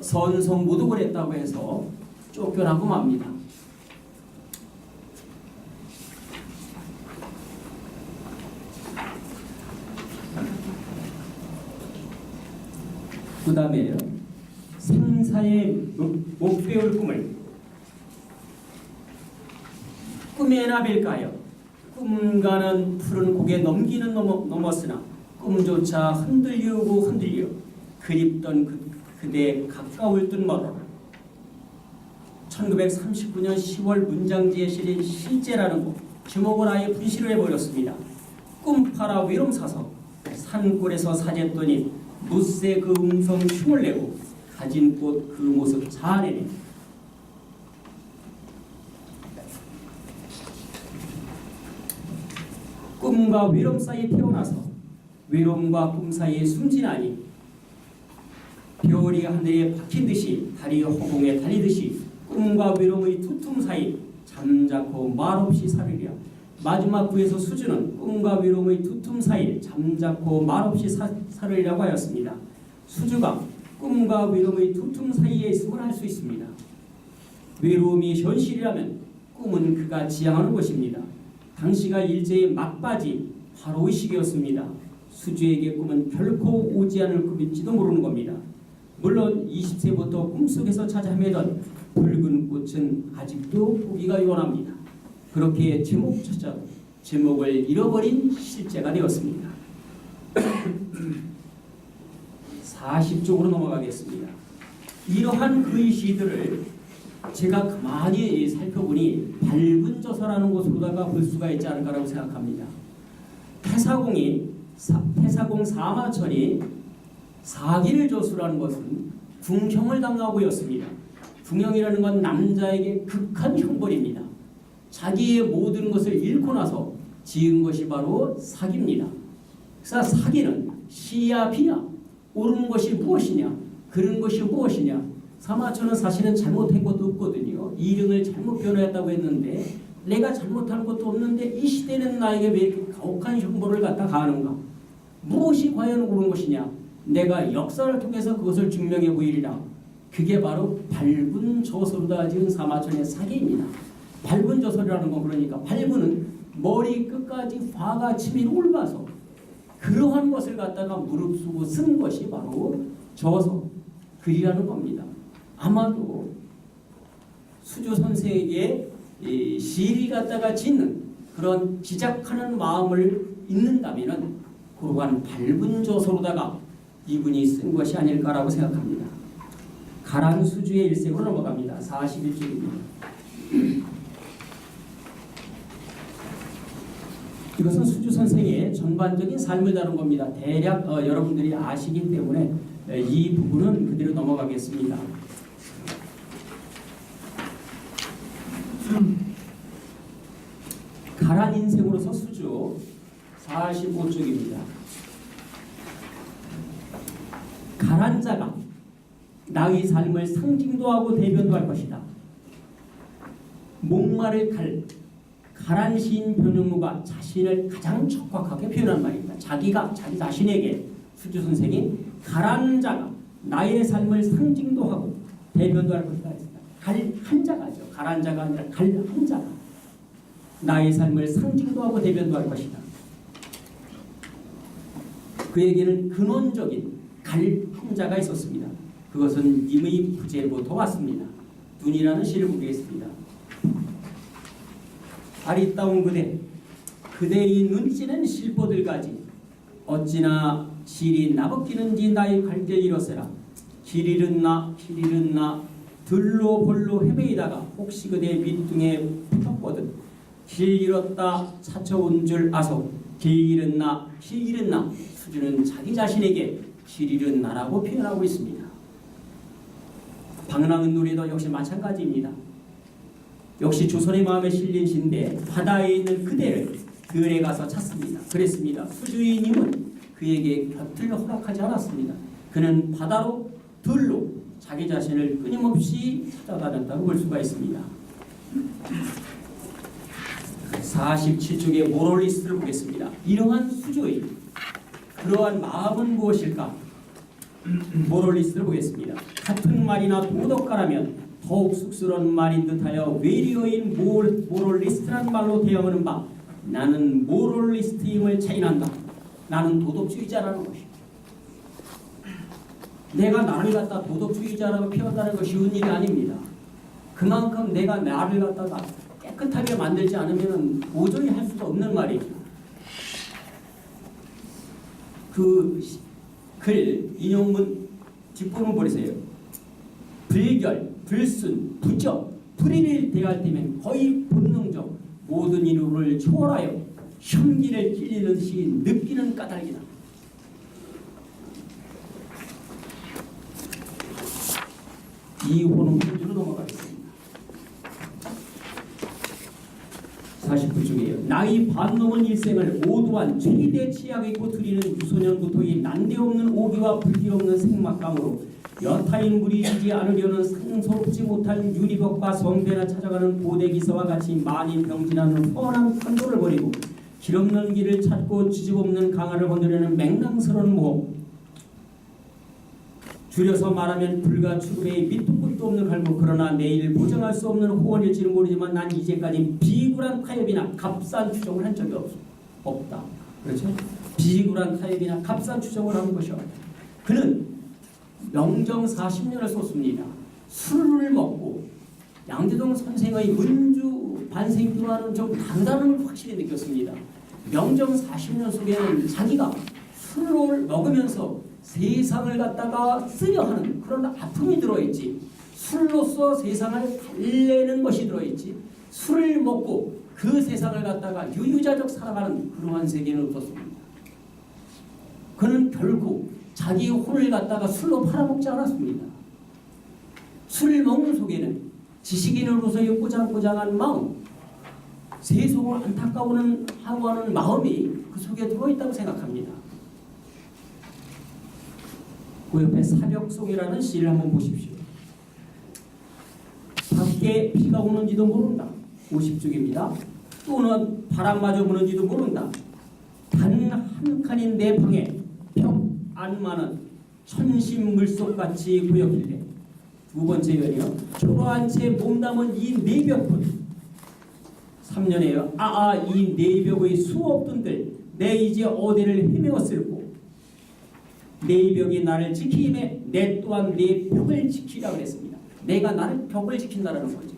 선성모독을 했다고 해서 쫓겨나고 맙니다. 그 다음에 생사의 목표의 꿈을 꿈의 나빌까요? 꿈과는 푸른 고개 넘기는 넘었으나 꿈조차 흔들리고 흔들려 그립던 그대 가까울 듯 멀어. 1939년 10월 문장지에 실린 실제라는 곡 제목을 아예 분실을 해버렸습니다. 꿈파라 외로움 사서 산골에서 사jes더니 무쇠 그 음성 흉을 내고 가진 꽃 그 모습 자아내네. 꿈과 외로움 사이에 태어나서 외로움과 꿈 사이에 숨지나니 별이 하늘에 박힌 듯이 달이 허공에 달리듯이 꿈과 외로움의 두 틈 사이 잠자코 말없이 살으랴. 마지막 구에서 수주는 꿈과 외로움의 두 틈 사이 잠자코 말없이 살으리라고 하였습니다. 수주가 꿈과 외로움의 두 틈 사이에 있음을 알 수 있습니다. 외로움이 현실이라면 꿈은 그가 지향하는 것입니다. 당시가 일제의 막바지 바로 이 시기였습니다. 수주에게 꿈은 결코 오지 않을 꿈일지도 모르는 겁니다. 물론 20세부터 꿈속에서 찾아 헤매던 붉은 꽃은 아직도 보기가 원합니다. 그렇게 제목 찾아 제목을 잃어버린 실제가 되었습니다. 40쪽으로 넘어가겠습니다. 이러한 그의 시들을 제가 가만히 살펴보니 밝은 저서라는 곳으로다가 볼 수가 있지 않을까라고 생각합니다. 태사공 사마천이 사기를 저수라는 것은 궁형을 당하고였습니다. 궁형이라는 건 남자에게 극한 형벌입니다. 자기의 모든 것을 잃고 나서 지은 것이 바로 사기입니다. 그래서 사기는 시야 비야 옳은 것이 무엇이냐 그른 것이 무엇이냐. 사마천은 사실은 잘못한 것도 없거든요. 이름을 잘못 변호했다고 했는데 내가 잘못한 것도 없는데 이 시대는 나에게 왜 이렇게 가혹한 형벌을 갖다 가하는가. 무엇이 과연 옳은 것이냐. 내가 역사를 통해서 그것을 증명해 보이리라. 그게 바로 밝은 저서로다 지은 사마천의 사기입니다. 밝은 저서라는 건 그러니까 밝은은 머리 끝까지 화가 치밀 옮아서 그러한 것을 갖다가 무릅쓰고 쓴 것이 바로 저서 글이라는 겁니다. 아마도 수주 선생에게 시를 갖다가 짓는 그런 지작하는 마음을 있는다면은 그러한 밝은 저서로다가 이분이 쓴 것이 아닐까라고 생각합니다. 가란 수주의 일생으로 넘어갑니다. 41쪽입니다. 이것은 수주 선생의 전반적인 삶을 다룬 겁니다. 대략 여러분들이 아시기 때문에 이 부분은 그대로 넘어가겠습니다. 가란 인생으로서 수주 45쪽입니다. 가란 자가 나의 삶을 상징도 하고 대변도 할 것이다. 목마를 가란 시인 변형무가 자신을 가장 적확하게 표현한 말입니다. 자기 자신에게 수주 선생이 가란 자가 나의 삶을 상징도 하고 대변도 할 것이다. 한 자가죠. 가란 자가 아니라 한 자가 나의 삶을 상징도 하고 대변도 할 것이다. 그에게는 근원적인 한 자가 있었습니다. 그것은 님의 부재로부터 왔습니다. 눈이라는 시를 보겠습니다. 아리따운 그대의 눈치는 실포들까지 어찌나 실이 나벗기는지 나의 갈길 잃었으라. 길 잃은 나 들로 볼로 헤매이다가 혹시 그대 밑둥에 붙었거든. 길 잃었다 찾아온 줄 아소. 길 잃은 나 수주는 자기 자신에게 길 잃은 나라고 표현하고 있습니다. 방랑은 노래도 역시 마찬가지입니다. 역시 조선의 마음에 실린 시인데 바다에 있는 그대를 들에 가서 찾습니다. 그랬습니다. 수주인님은 그에게 곁을 허락하지 않았습니다. 그는 바다로 들로 자기 자신을 끊임없이 찾아다녔다고 볼 수가 있습니다. 47쪽의 모럴리스트를 보겠습니다. 이러한 수주의 그러한 마음은 무엇일까? 모럴리스트를 보겠습니다. 같은 말이나 도덕가라면 더욱 쑥스러운 말인 듯하여 외리어인 모럴리스트란 말로 대응하는 바 나는 모럴리스트임을 차인한다. 나는 도덕주의자라는 것이다. 내가 나를 갖다 도덕주의자라고 표현하는 것이 쉬운 일이 아닙니다. 그만큼 내가 나를 갖다가 깨끗하게 만들지 않으면 도저히 할 수가 없는 말이죠. 그 글 인용문 뒷부분 보세요. 불결, 불순, 부적, 불의를 대할 때면 거의 본능적 모든 이유를 초월하여 흉기를 찔리듯이 느끼는 까닭이다. 이호는 문제로 넘어가겠습니다. 49쪽이에요. 나이 반 넘은 일생을 오도한 최대 치약에 입고 들이는 유소년부터의 난데없는 오기와 불기 없는 생막감으로 여타인 무리이지 않으려는 상서롭지 못한 유리벽과 성배나 찾아가는 고대기사와 같이 많이 병진하는 뻔한 판도를 버리고 길없는 길을 찾고 지지없는 강화를 건드리는 맹랑스러운 모험, 줄여서 말하면 불과 추구레의 밑도 끝도 없는 갈무. 그러나 내일 보장할 수 없는 호언일지는 모르지만 난 이제까지 비굴한 타협이나 값싼 추정을 한 적이 없다. 그렇죠? 비굴한 타협이나 값싼 추정을 하는 것이 없다. 그는 명정 40년을 썼습니다. 술을 먹고 양재동 선생의 문주 반생교와는 좀 다르다는 걸 확실히 느꼈습니다. 명정 40년 속에는 자기가 술을 먹으면서 세상을 갖다가 쓰려 하는 그런 아픔이 들어있지, 술로서 세상을 달래는 것이 들어있지, 술을 먹고 그 세상을 갖다가 유유자적 살아가는 그러한 세계는 없었습니다. 그는 결국 자기 혼을 갖다가 술로 팔아먹지 않았습니다. 술을 먹는 속에는 지식인으로서의 꼬장꼬장한 마음, 세속을 안타까워하는 하는 마음이 그 속에 들어있다고 생각합니다. 그 옆에 사벽송이라는 시를 한번 보십시오. 밖에 비가 오는지도 모른다. 50쪽입니다. 또는 바람마저 부는지도 모른다. 단 한 칸인 내 방에 벽 안만은 천심 물속같이 보였길래. 두 번째 연이요. 초라한 채 몸담은 이 내벽뿐. 3년에요. 이 내벽의 수없던들 내 이제 어디를 헤매었을꼬. 내 벽이 나를 지키매 내 또한 내 벽을 지키라 그랬습니다. 내가 나를 벽을 지킨다라는 거죠.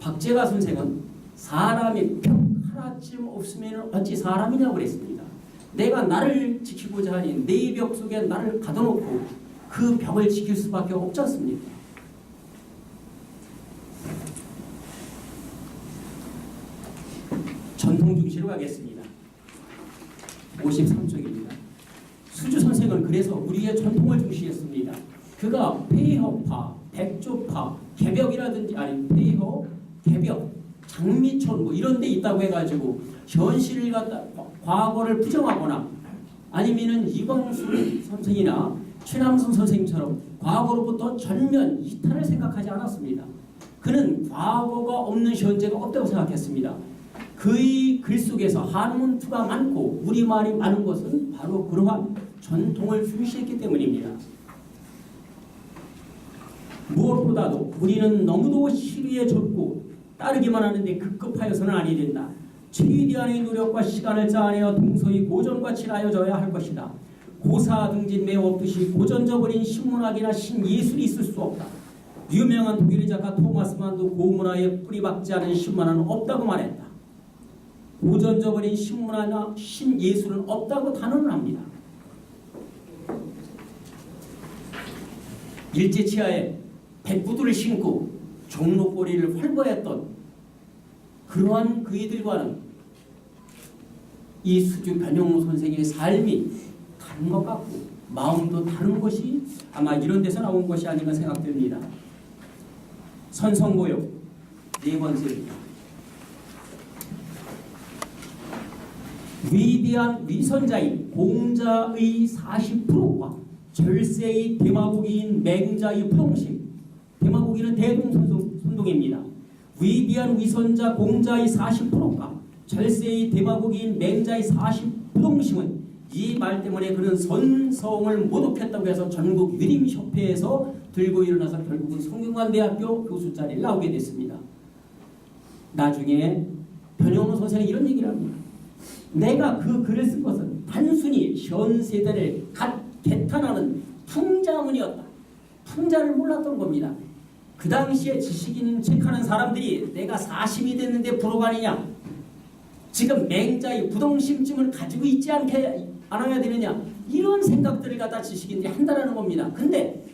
박재가 선생은 사람이 벽 하나쯤 없으면 어찌 사람이냐고 그랬습니다. 내가 나를 지키고자 하니 내 벽 속에 나를 가둬놓고 그 벽을 지킬 수밖에 없지 않습니까? 전통 중시로 가겠습니다. 53쪽입니다. 수주 선생은 그래서 우리의 전통을 중시했습니다. 그가 폐허파, 백조파, 개벽이라든지 폐허, 개벽, 장미촌 뭐 이런 데 있다고 해가지고 현실을 갖다 과거를 부정하거나 아니면은 이광수 선생이나 최남순 선생님처럼 과거로부터 전면 이탈을 생각하지 않았습니다. 그는 과거가 없는 현재가 없다고 생각했습니다. 그의 글 속에서 한문투가 많고 우리말이 많은 것은 바로 그러한 전통을 중시했기 때문입니다. 무엇보다도 우리는 너무도 시비에 젖고 따르기만 하는데 급급하여서는 아니 된다. 최대한의 노력과 시간을 짜내어 동서의 고전과 칠하여져야 할 것이다. 고사 등진 매우 없듯이 고전져버린 신문학이나 신예술이 있을 수 없다. 유명한 독일 작가 토마스 만도 고문화에 뿌리박지 않은 신문화는 없다고 말했다. 고전져버린 신문화나 신예술은 없다고 단언을 합니다. 일제치하에 백구두를 신고 종로꼬리를 활보했던 그러한 그이들과는 이 수주 변형무 선생의 삶이 다른 것 같고 마음도 다른 것이 아마 이런 데서 나온 것이 아닌가 생각됩니다. 선성고요 네 번째입니다. 위대한 위선자인 공자의 40%와 절세의 대마고기인 맹자의 부동심. 대마고기는 대동선동입니다. 위대한 위선자 공자의 40%가 절세의 대마고기인 맹자의 40%부동심은 이 말 때문에 그는 선성을 모독했다고 해서 전국 유림협회에서 들고 일어나서 결국은 성균관대학교 교수 자리를 나오게 됐습니다. 나중에 변형훈 선생이 이런 얘기를 합니다. 내가 그 글을 쓴 것은 단순히 현 세대를 개탄하는 풍자문이었다. 풍자를 몰랐던 겁니다. 그 당시에 지식인 책하는 사람들이 내가 40이 됐는데 불호관이냐, 지금 맹자의 부동심증을 가지고 있지 않아야 되느냐, 이런 생각들을 갖다 지식인들이 한다는 겁니다. 근데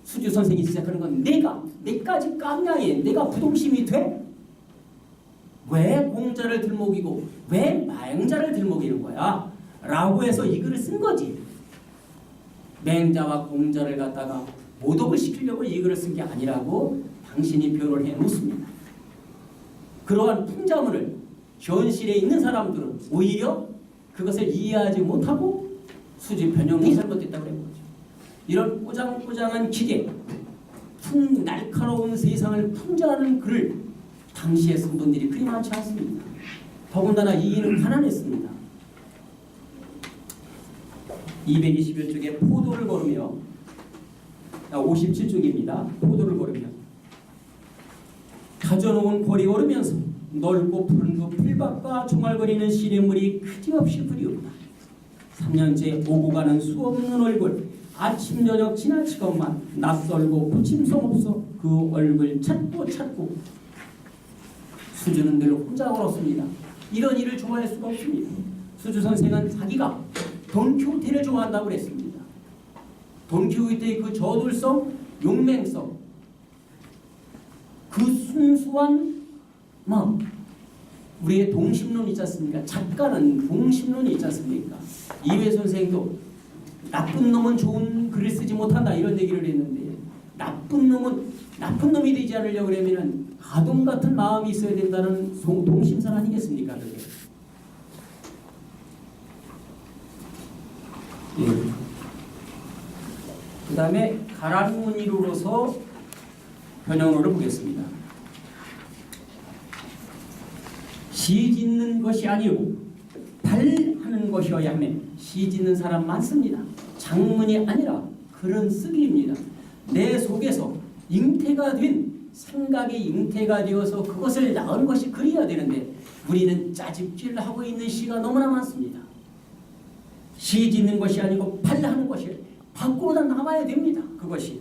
수주 선생이 시작하는 건 내까지 깜냥해. 내가 부동심이 돼? 왜 공자를 들먹이고 왜 맹자를 들먹이는 거야? 라고 해서 이 글을 쓴 거지. 맹자와 공자를 갖다가 모독을 시키려고 이 글을 쓴 게 아니라고 당신이 표현을 해놓습니다. 그러한 풍자문을 현실에 있는 사람들은 오히려 그것을 이해하지 못하고 수지 변형이 잘못됐다고 그런 거죠. 이런 꼬장꼬장한 기계, 날카로운 세상을 풍자하는 글을 당시에 쓴 분들이 그리 많지 않습니다. 더군다나 이인은 가난했습니다. 221쪽에 포도를 걸으며 57쪽입니다. 포도를 걸으며 다져놓은 골이 오르면서 넓고 푸른 그 풀밭과 종알거리는 시냇물이 그지없이 그리웠다. 3년째 오고 가는 수없는 얼굴, 아침 저녁 지나치건만 낯설고 부침성 없어 그 얼굴 찾고 수주는 늘 혼자 걸었습니다. 이런 일을 좋아할 수가 없습니다. 수주 선생은 자기가 돈키호테를 좋아한다고 그랬습니다. 돈키호테의 그 저돌성, 용맹성, 그 순수한 마음, 우리의 동심론 있지 않습니까? 작가는 동심론이 있지 않습니까? 이회 선생도 나쁜 놈은 좋은 글을 쓰지 못한다 이런 얘기를 했는데, 나쁜 놈은 나쁜 놈이 되지 않으려고 그러면 아동 같은 마음이 있어야 된다는 동심선 아니겠습니까? 그게. 예. 그 다음에 가란무늬로서 변형어를 보겠습니다. 시 짓는 것이 아니고 발하는 것이어야 하며, 시 짓는 사람 많습니다. 장문이 아니라 글은 쓰기입니다. 내 속에서 잉태가 된 생각이 잉태가 되어서 그것을 낳은 것이 글이어야 되는데 우리는 짜집질하고 있는 시가 너무나 많습니다. 시 짓는 것이 아니고 발하는 것이 밖으로 다 나와야 됩니다. 그것이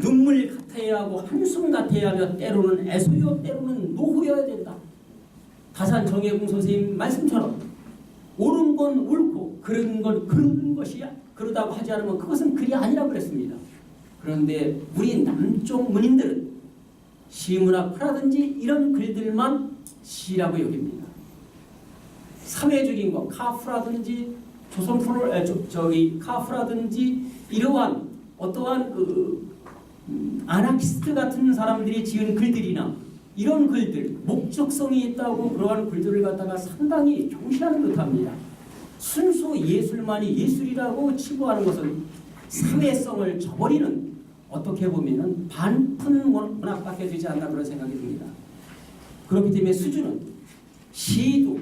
눈물 같아야 하고 한숨 같아야 하며 때로는 애소여 때로는 노후여야 된다. 다산 정혜궁 선생님 말씀처럼 옳은 건 옳고 그런 건 그런 것이야 그러다고 하지 않으면 그것은 글이 아니라고 그랬습니다. 그런데 우리 남쪽 문인들은 시문학파라든지 이런 글들만 시라고 여깁니다. 사회적인 거 카프라든지 카프라든지 이러한 어떠한 아나키스트 같은 사람들이 지은 글들이나 이런 글들, 목적성이 있다고 그러한 글들을 갖다가 상당히 경시하는 듯합니다. 순수 예술만이 예술이라고 치부하는 것은 사회성을 저버리는, 어떻게 보면 반푼 문학밖에 되지 않나 그런 생각이 듭니다. 그렇기 때문에 수주는 시도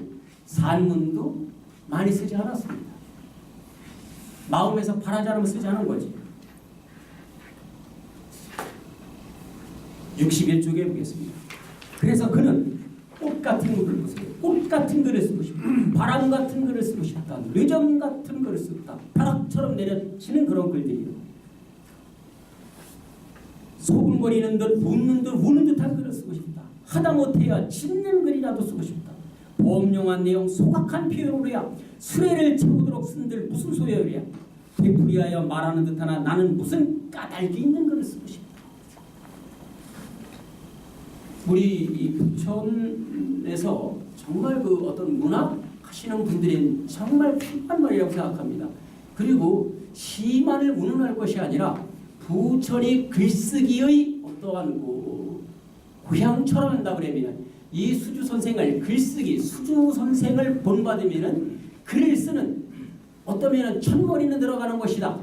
산문도 많이 쓰지 않았습니다. 마음에서 바라지 않으면 쓰지 않은 거지. 61쪽에 보겠습니다. 그래서 그는 꽃 같은 글을 쓰고, 꽃 같은 글을 쓰고 싶다. 바람 같은 글을 쓰고 싶다. 뇌정 같은 글을 쓰다. 벼락처럼 내려치는 그런 글들이요. 소금거리는 듯 웃는 듯 우는 듯한 글을 쓰고 싶다. 하다못해야 짖는 글이라도 쓰고 싶다. 범용한 내용 소각한 표현으로야 수레를 채우도록 쓴들 무슨 소용이야. 되풀이하여 말하는 듯하나 나는 무슨 까닭이 있는 글을 쓰고 싶다. 우리 이 부천에서 정말 그 어떤 문학 하시는 분들은 정말 필요한 말이라고 생각합니다. 그리고 시만을 운운할 것이 아니라 부천이 글쓰기의 어떠한 고향처럼 한다 그러면 이 수주 선생을 글쓰기, 수주 선생을 본받으면 글을 쓰는 어떠면 첫머리는 들어가는 것이다.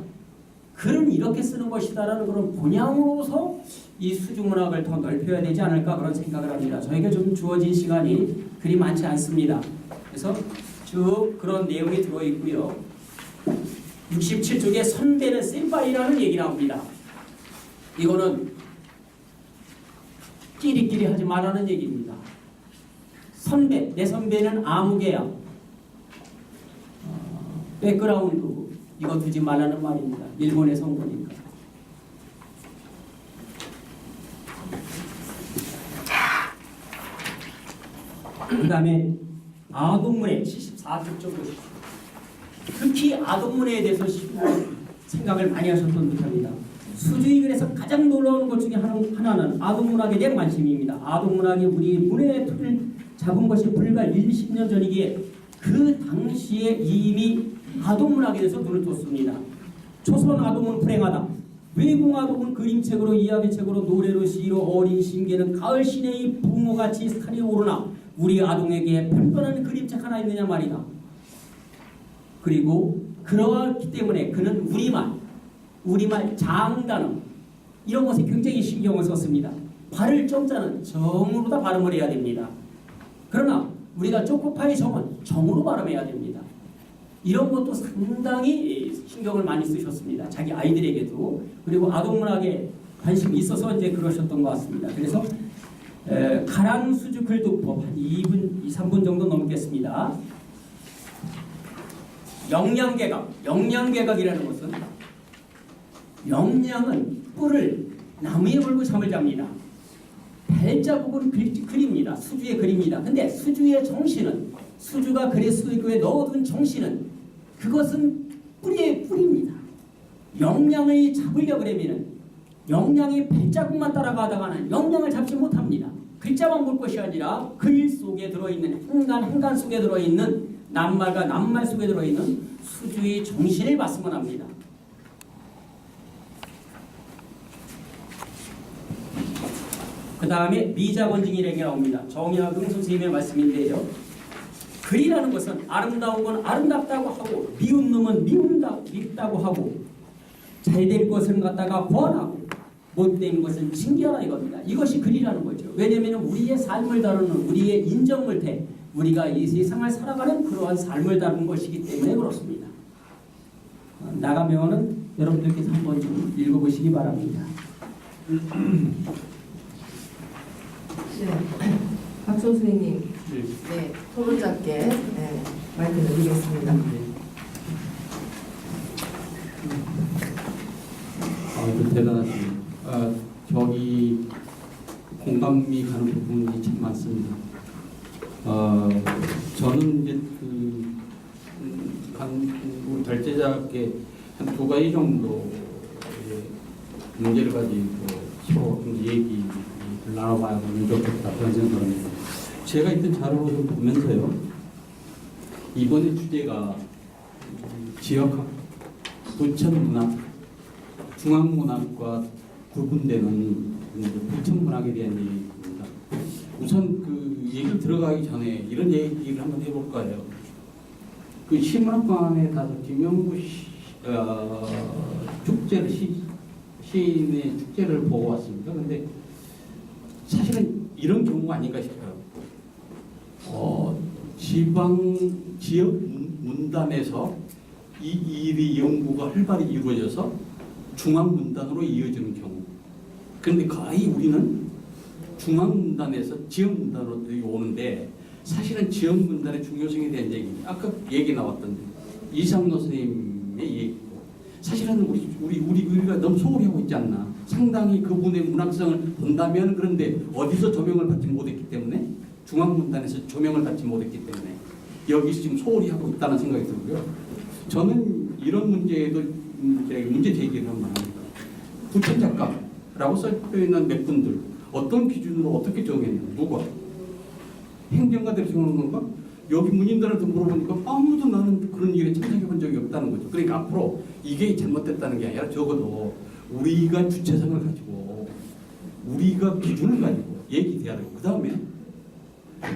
글은 이렇게 쓰는 것이다라는 그런 본향으로서 이 수중문학을 더 넓혀야 되지 않을까 그런 생각을 합니다. 저에게 좀 주어진 시간이 그리 많지 않습니다. 그래서 쭉 그런 내용이 들어있고요. 67쪽에 선배는 센파이라는 얘기 나옵니다. 이거는 끼리끼리 하지 말라는 얘기입니다. 선배, 내 선배는 아무개야. 백그라운드 이거 두지 말라는 말입니다. 일본의 성분이니까. 그 다음에 아동문해 74쪽 보십시오. 특히 아동문해에 대해서 생각을 많이 하셨던 듯합니다. 수주이 글에서 가장 놀라운 것 중에 하나는 아동문학에 대한 관심입니다. 아동문학이 우리 문해의 틀을 잡은 것이 불과 20년 전이기에 그 당시에 이미 아동문학에 대해서 눈을 떴습니다. 초선 아동은 불행하다. 외국 아동은 그림책으로 이야기책으로 노래로 시로 어린 신기는 가을 시내의 붕어같이 살이 오르나 우리 아동에게 편편한 그림책 하나 있느냐 말이다. 그리고 그러기 때문에 그는 우리말 장단어 이런 것에 굉장히 신경을 썼습니다. 발을 정자는 정으로 다 발음을 해야 됩니다. 그러나 우리가 초코파이 정은 정으로 발음해야 됩니다. 이런 것도 상당히 신경을 많이 쓰셨습니다. 자기 아이들에게도. 그리고 아동문학에 관심이 있어서 이제 그러셨던 것 같습니다. 그래서 가랑수주 글독법 한 2분, 3분 정도 넘겠습니다. 영양개각이라는 것은 영양은 뿔을 나무에 걸고 잠을 잡니다. 발자국은 글입니다. 수주의 글입니다. 근데 수주의 정신은 수주가 글의 수도교에 넣어둔 정신은 그것은 뿌리의 뿌리입니다. 영양을 잡으려 그러면은 영양이 발자국만 따라가다가는 영양을 잡지 못합니다. 글자만 볼 것이 아니라 글 속에 들어있는 행간 속에 들어있는 낱말과 낱말 속에 들어있는 수주의 정신을 봤으면 합니다. 그 다음에 미자건징이라는 게 나옵니다. 정약용 선생님의 말씀인데요. 글이라는 것은 아름다운 건 아름답다고 하고 미운 놈은 밉다고 하고 잘될 것을 갖다가 권하고 못된 것은 징계하라 이겁니다. 이것이 글이라는 거죠. 왜냐하면 우리의 삶을 다루는 우리의 인정물태 우리가 이 세상을 살아가는 그러한 삶을 다루는 것이기 때문에 그렇습니다. 나가면은 여러분들께서 한번 좀 읽어보시기 바랍니다. 네, 박선 선생님, 네, 토론자께 마이크 드리겠습니다. 대단하십니다. 저기 공감이 가는 부분이 참 많습니다. 저는 이제 우리 발제자께 한 2가지 정도 문제를 가지고 서로 얘기를 나눠봐야면 좋겠다 그런 생각을 합니다. 제가 있던 자료로 좀 보면서요. 이번에 주제가 지역학, 부천문학, 중앙문학과 구분되는 부천문학에 대한 얘기입니다. 우선 그 얘기 들어가기 전에 이런 얘기를 한번 해볼까 해요. 그 시문학관에 가서 김영구 축제를 시인의 축제를 보고 왔습니다. 근데 사실은 이런 경우가 아닌가 싶어요. 지역 문단에서 이 일이 연구가 활발히 이루어져서 중앙 문단으로 이어지는 경우. 그런데 거의 우리는 중앙 문단에서 지역 문단으로 오는데 사실은 지역 문단의 중요성에 대한 얘기. 아까 얘기 나왔던데 이상로 선생님의 얘기고. 사실은 우리가 너무 소홀히 하고 있지 않나. 상당히 그분의 문학성을 본다면 그런데 어디서 조명을 받지 못했기 때문에 중앙 문단에서 조명을 받지 못했기 때문에 여기서 지금 소홀히 하고 있다는 생각이 들고요. 저는 이런 문제에도 문제 제기를 한번 합니다. 부천 작가라고 써있는 몇 분들 어떤 기준으로 어떻게 정했냐? 누가? 행정가들이 정하는 건가? 여기 문인들한테 물어보니까 아무도 나는 그런 일에 참석해 본 적이 없다는 거죠. 그러니까 앞으로 이게 잘못됐다는 게 아니라 적어도 우리가 주체성을 가지고 우리가 기준을 가지고 얘기돼야 되고 그 다음에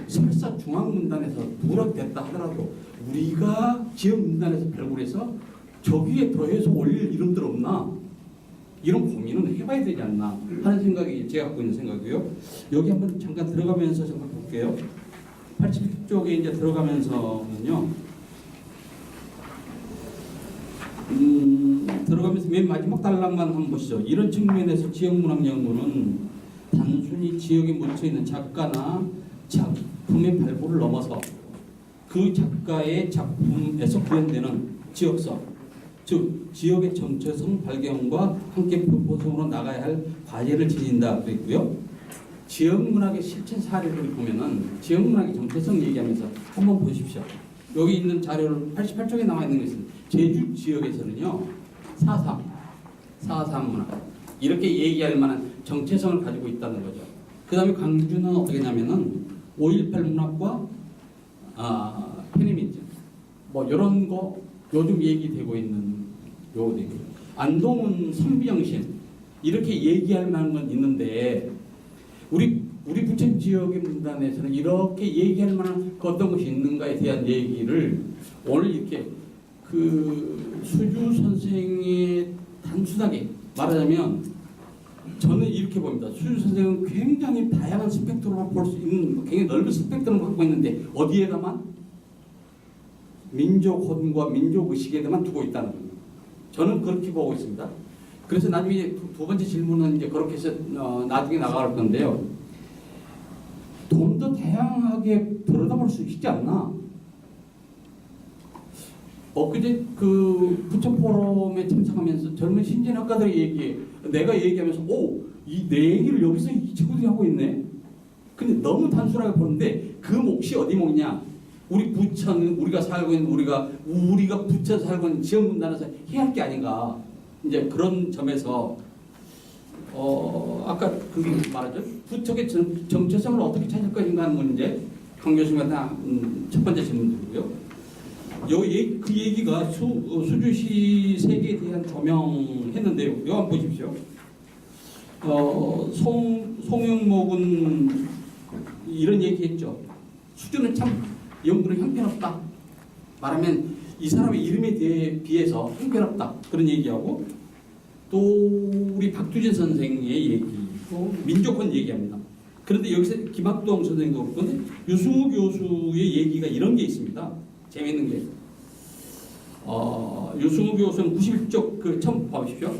설사 중앙문단에서 누락됐다 하더라도 우리가 지역문단에서 발굴해서 저기에 더해서 올릴 이름들 없나? 이런 고민은 해봐야 되지 않나 하는 생각이 제가 갖고 있는 생각이고요. 여기 한번 잠깐 들어가면서 잠깐 볼게요. 80쪽에 이제 들어가면서는요. 들어가면서 맨 마지막 단락만 한번 보시죠. 이런 측면에서 지역문학연구는 단순히 지역에 묻혀있는 작가나 작품의 발굴을 넘어서 그 작가의 작품에서 구현되는 지역성, 즉 지역의 정체성 발견과 함께 보성으로 나가야 할 과제를 지닌다 그랬고요. 지역문학의 실천 사례를 보면은 지역문학의 정체성 얘기하면서 한번 보십시오. 여기 있는 자료를 88쪽에 나와 있는 것은 제주 지역에서는요 4.3 문화 이렇게 얘기할 만한 정체성을 가지고 있다는 거죠. 그 다음에 광주는 어떻게 하냐면은 5.18 문학과 페미니즘 뭐 이런 거 요즘 얘기되고 있는 요 얘기. 안동은 선비정신 이렇게 얘기할 만한 건 있는데 우리 부천 지역의 문단에서는 이렇게 얘기할 만한 어떤 것이 있는가에 대한 얘기를 오늘 이렇게 그 수주 선생의 단순하게 말하자면 저는 이렇게 봅니다. 수주 선생은 굉장히 다양한 스펙트럼을 볼 수 있는 굉장히 넓은 스펙트럼을 갖고 있는데 어디에다만 민족혼과 민족의식에다만 두고 있다는 겁니다. 저는 그렇게 보고 있습니다. 그래서 나중에 두 번째 질문은 이제 그렇게 해서 나중에 나갈 건데요. 좀 더 다양하게 들여다볼 수 있지 않나? 엊그제 그 부천 포럼에 참석하면서 젊은 신진학과들이 내가 얘기하면서 내 얘기를 여기서 이 친구들이 하고 있네. 근데 너무 단순하게 보는데 그 몫이 어디 몫이냐? 우리 부천 우리가 살고 있는 우리가 부천 살고 있는 지역 문단에서 해야 할 게 아닌가? 이제 그런 점에서 아까 그게 말하죠. 부천의 정체성을 어떻게 찾을 것인가 하는 문제. 강 교수님한테 첫 번째 질문드리고요. 그 얘기가 수주시 세계에 대한 조명했는데요. 이거 한번 보십시오. 송영목은 이런 얘기했죠. 수주는 참 연구는 형편없다. 말하면 이 사람의 이름에 비해서 형편없다. 그런 얘기하고 또 우리 박두진 선생의 얘기고 민족혼 얘기합니다. 그런데 여기서 김학동 선생도 그렇고 유승우 교수의 얘기가 이런 게 있습니다. 재미있는 게 유승우 교수는 91쪽 처음 봐보십시오.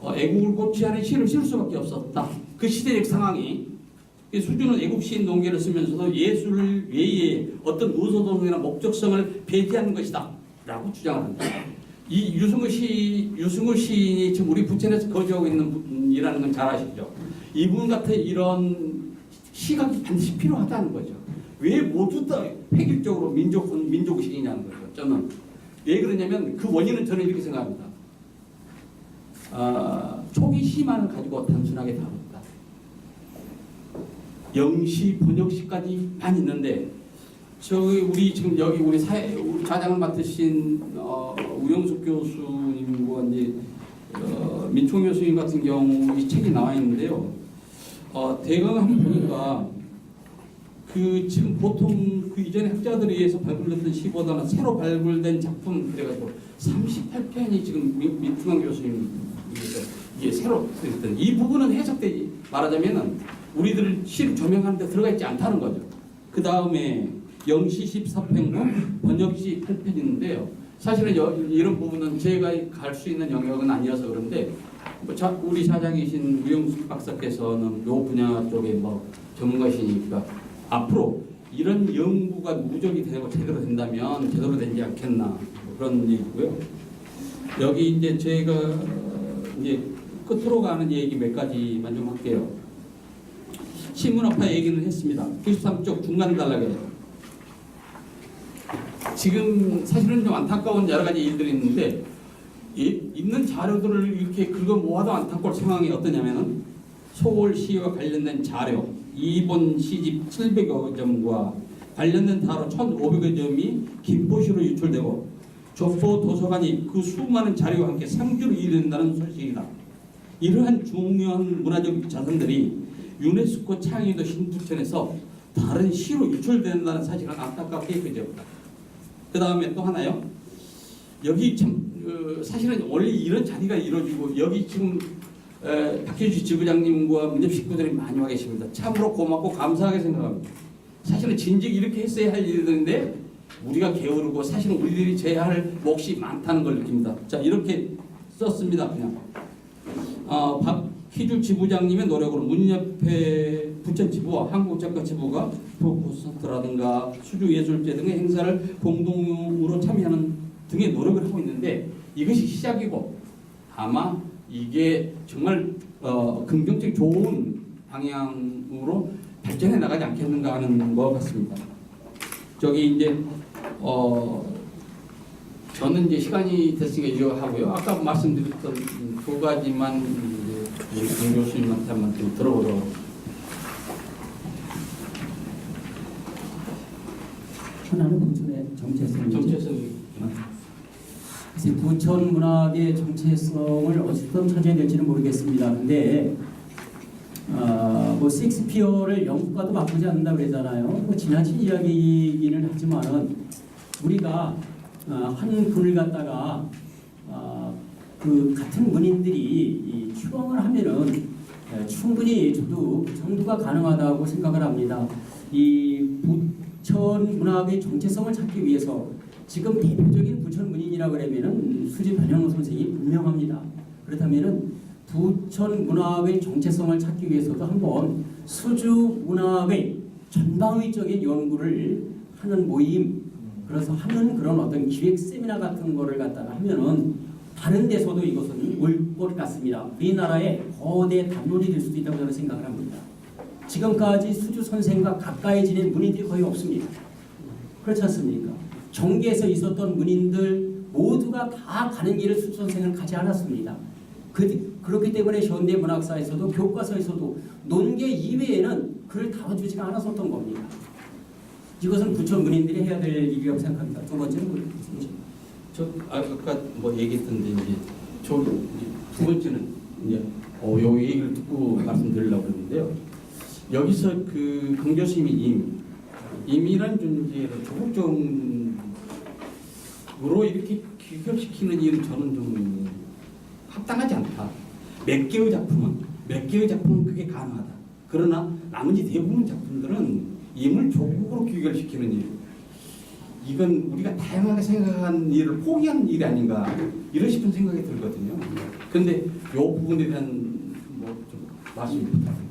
애국을 곱지 않은 시를 쓸 수밖에 없었다. 그 시대적 상황이 수준은 애국시인 농계를 쓰면서도 예술 외에 어떤 의도동이나 목적성을 배제하는 것이다 라고 주장을 합니다. 이 유승우 시인이 지금 우리 부천에서 거주하고 있는 분이라는 건 잘 아시죠? 이분 같은 이런 시각이 반드시 필요하다는 거죠. 왜 모두 다 획일적으로 민족의식이냐는 거죠. 저는 왜 그러냐면 그 원인은 저는 이렇게 생각합니다. 초기 시만을 가지고 단순하게 다룬다. 영시, 번역시까지만 있는데 우리 지금 여기 우리 좌장을 맡으신 우영숙 교수님과 이제 민총 교수님 같은 경우 이 책이 나와 있는데요. 대강 한번 보니까 그 지금 보통 그 이전에 학자들에 의해서 발굴됐던 시보다는 새로 발굴된 작품 그래가지고 38편이 지금 민충환 교수님 이게 새로 됐던 이 부분은 해석되지 말하자면은 우리들 시를 조명하는 데 들어가 있지 않다는 거죠. 그 다음에 영시 14편과 번역시 8편 있는데요. 사실은 이런 부분은 제가 갈 수 있는 영역은 아니어서 그런데 우리 사장이신 우영숙 박사께서는 이 분야 쪽에 전문가시니까 앞으로 이런 연구가 누적이 되고 제대로 된다면 제대로 되지 않겠나 그런 얘기고요. 여기 이제 제가 이제 끝으로 가는 얘기 몇 가지만 좀 할게요. 신문학파 얘기는 했습니다. 93쪽 중간 단락에 지금 사실은 좀 안타까운 여러 가지 일들이 있는데 있는 자료들을 이렇게 긁어 모아도 안타까울 상황이 어떠냐면은 서울시와 관련된 자료 2본 시집 700여 점과 관련된 다로 1,500여 점이 김포시로 유출되고 조포 도서관이 그 수많은 자료와 함께 상주로 이뤄낸다는 소식이다. 이러한 중요한 문화적 자산들이 유네스코 창의도 신부천에서 다른 시로 유출된다는 사실은 안타깝게 그저다. 그 다음에 또 하나요. 여기 참 사실은 원래 이런 자리가 이루어지고 여기 지금 박효주 지부장님과 문접 식구들이 많이 와 계십니다. 참으로 고맙고 감사하게 생각합니다. 사실은 진즉 이렇게 했어야 할 일인데 우리가 게으르고 사실은 우리들이 져야 할 몫이 많다는 걸 느낍니다. 자, 이렇게 썼습니다. 그냥 박희주 지부장님의 노력으로 문협회 부천 지부와 한국작가 지부가 콘서트라든가 수주예술제 등의 행사를 공동으로 참여하는 등의 노력을 하고 있는데 이것이 시작이고 아마 이게 정말 긍정적 좋은 방향으로 발전해 나가지 않겠는가 하는 것 같습니다. 저기 이제 저는 이제 시간이 됐으니까 이거 하고요. 아까 말씀드렸던 두 가지만 이제 우리 강 교수님한테 한번 좀 들어보도록 하겠습니다. 하나는 부천의 정체성이죠. 정체성이 글쎄, 부천 문학의 정체성을 어디서 찾아야 될지는 모르겠습니다. 근데 뭐 셰익스피어를 영국과도 바꾸지 않는다 그러잖아요. 뭐 지나친 이야기이기는 하지만은 우리가 한 분을 갖다가 그 같은 문인들이 추앙을 하면은 충분히 저도 그 정도가 가능하다고 생각을 합니다. 이 부천 문학의 정체성을 찾기 위해서 지금 대표적인 부천 문인이라고 그러면은 수지 변형호 선생이 분명합니다. 그렇다면은 부천 문학의 정체성을 찾기 위해서도 한번 수주 문학의 전방위적인 연구를 하는 모임, 그래서 하는 그런 어떤 기획 세미나 같은 거를 갖다가 하면은 다른 데서도 이것은 올 것 같습니다. 우리나라의 거대 담론이 될 수도 있다고 저는 생각을 합니다. 지금까지 수주 선생과 가까이 지낸 문인들이 거의 없습니다. 그렇지 않습니까? 정계에서 있었던 문인들 모두가 다 가는 길을 수주 선생을 가지 않았습니다. 그렇기 때문에 현대 문학사에서도 교과서에서도 논계 이외에는 그를 다뤄주지가 않았었던 겁니다. 이것은 부천 문인들이 해야 될 일이라고 생각합니다. 두 번째는 저 아까 뭐 얘기했던데 이제 두 번째는 이제 요 얘기를 듣고 말씀드리려고 했는데요. 여기서 그 강 교수님이 임이란 존재를 조국적으로 이렇게 귀결시키는 일은 저는 좀 합당하지 않다. 몇 개의 작품은 그게 가능하다. 그러나 나머지 대부분 작품들은 임을 조국으로 귀결시키는 일, 이건 우리가 다양하게 생각한 일을 포기하는 일이 아닌가 이런 싶은 생각이 들거든요. 그런데 이 부분에 대한 뭐 좀 말씀 부탁드립니다.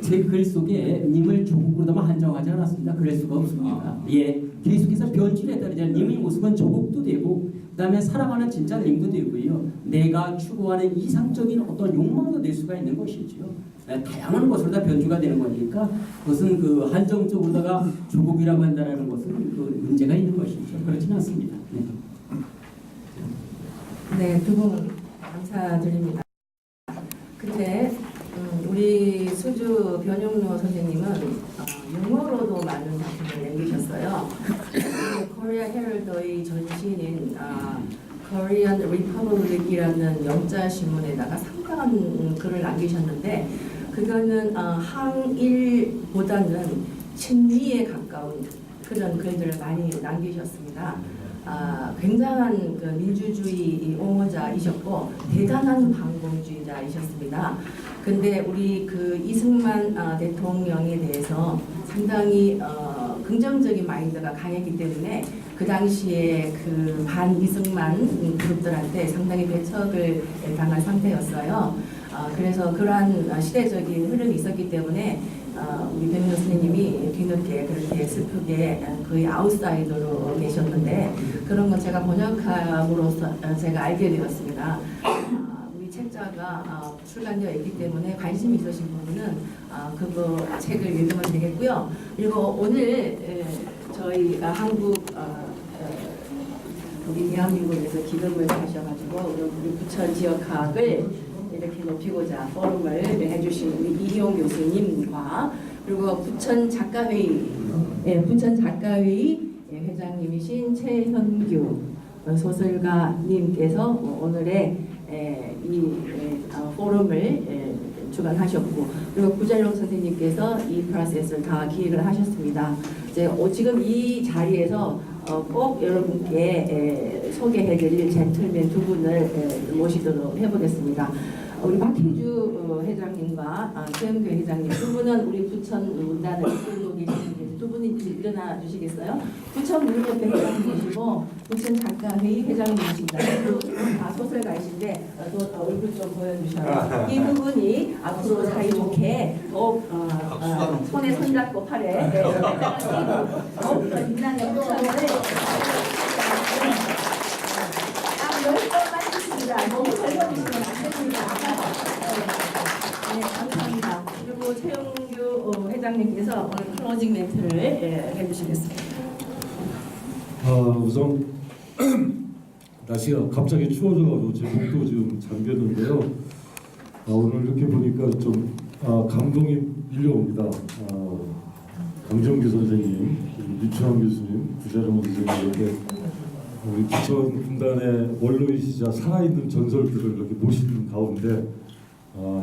제 글 속에 님을 조국으로만 한정하지 않았습니다. 그럴 수가 없습니다. 예, 계속해서 변질에 따르자 님의 모습은 조국도 되고 그다음에 사랑하는 진짜 님도 되고요. 내가 추구하는 이상적인 어떤 욕망도 될 수가 있는 것이죠. 다양한 것으로 다 변주가 되는 거니까 그것은 그 한정적으로다가 조국이라고 한다는 것은 그 문제가 있는 것이죠. 그렇지는 않습니다. 네, 두 분 감사드립니다. 근데 우리 수주 변용로 선생님은 영어로도 많은 작품을 남기셨어요. 코리아 헤럴더의 전신인 코리안 리퍼블릭이라는 영자 신문에다가 상당한 글을 남기셨는데 그거는 항일보다는 친미에 가까운 그런 글들을 많이 남기셨습니다. 굉장한 그 민주주의 옹호자이셨고 대단한 반공주의자이셨습니다. 근데 우리 그 이승만 대통령에 대해서 상당히 긍정적인 마인드가 강했기 때문에 그 당시에 그 반 이승만 그룹들한테 상당히 배척을 당한 상태였어요. 그래서 그러한 시대적인 흐름이 있었기 때문에 우리 변호 선생님이 뒤늦게 그렇게 슬프게 거의 아웃사이더로 계셨는데 그런 건 제가 번역함으로써 제가 알게 되었습니다. 우리 책자가 출간되어 있기 때문에 관심이 있으신 분은 그거 책을 읽으면 되겠고요. 그리고 오늘 저희 한국 우리 대한민국에서 기금을 하셔가지고 우리 부천 지역학을 이렇게 높이고자 포럼을 해주신 우리 이희용 교수님과 그리고 부천 작가회의 회장님이신 최현규 소설가님께서 오늘의 이 포럼을 주관하셨고 그리고 구자룡 선생님께서 이 프로세스를 다 기획을 하셨습니다. 이제 지금 이 자리에서 꼭 여러분께 소개해드릴 젠틀맨 두 분을 모시도록 해보겠습니다. 우리 박희주 회장님과 최영규 회장님 두 분은 우리 부천 문단을 이끌고 계시는 두 분이 일어나 주시겠어요? 부천 문협회 회장님이시고 부천 작가회의 회장님이십니다. 다 소설가이신데 또 얼굴 좀 보여주셔요. 이 두 분이 앞으로 사이좋게 더욱 손에 손잡고 팔에 더욱 더 빛나는 부천을 딱 10번만 했습니다. 너무 젊어지시면 안 됩니다. 네, 감사합니다. 그리고 최영규 회장님께서 오늘 클로징 멘트를 해주시겠습니다. 우선 날씨가 갑자기 추워져가지고 제 목도 지금 잠겼는데요. 오늘 이렇게 보니까 좀 감동이 밀려옵니다. 강정규 선생님, 유추환 교수님, 구자룡 선생님 이렇게 우리 부천 군단의 원로이시자 살아있는 전설들을 이렇게 모시는 가운데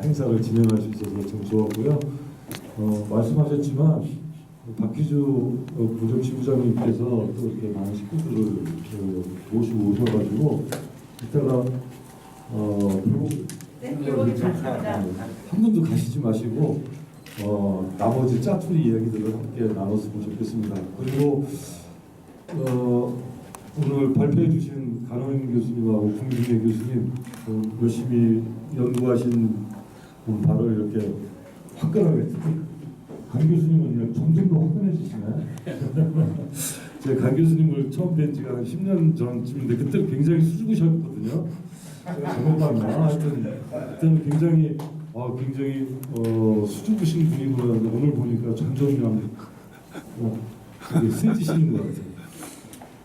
행사를 진행할 수 있어서 참 좋았고요. 말씀하셨지만 박희주 부정지부장님께서 또 이렇게 많은 식구들을 모시고 오셔가지고 이따가 한 분도 가시지 마시고 나머지 짜투리 이야기들을 함께 나눴으면 좋겠습니다. 그리고 오늘 발표해 주신 간호인 교수님하고 김준혜 교수님 열심히 연구하신 바로 이렇게 화끈하게 강 교수님은 그냥 점점 더 화끈해지시네. 제가 강 교수님을 처음 뵌 지가 한 10년 전쯤인데 그때 굉장히 수줍으셨거든요. 잘못봤나 하여튼 그때는 굉장히 수줍으신 분이구나. 오늘 보니까 점점 그냥 되게 세지시는 것 같아요.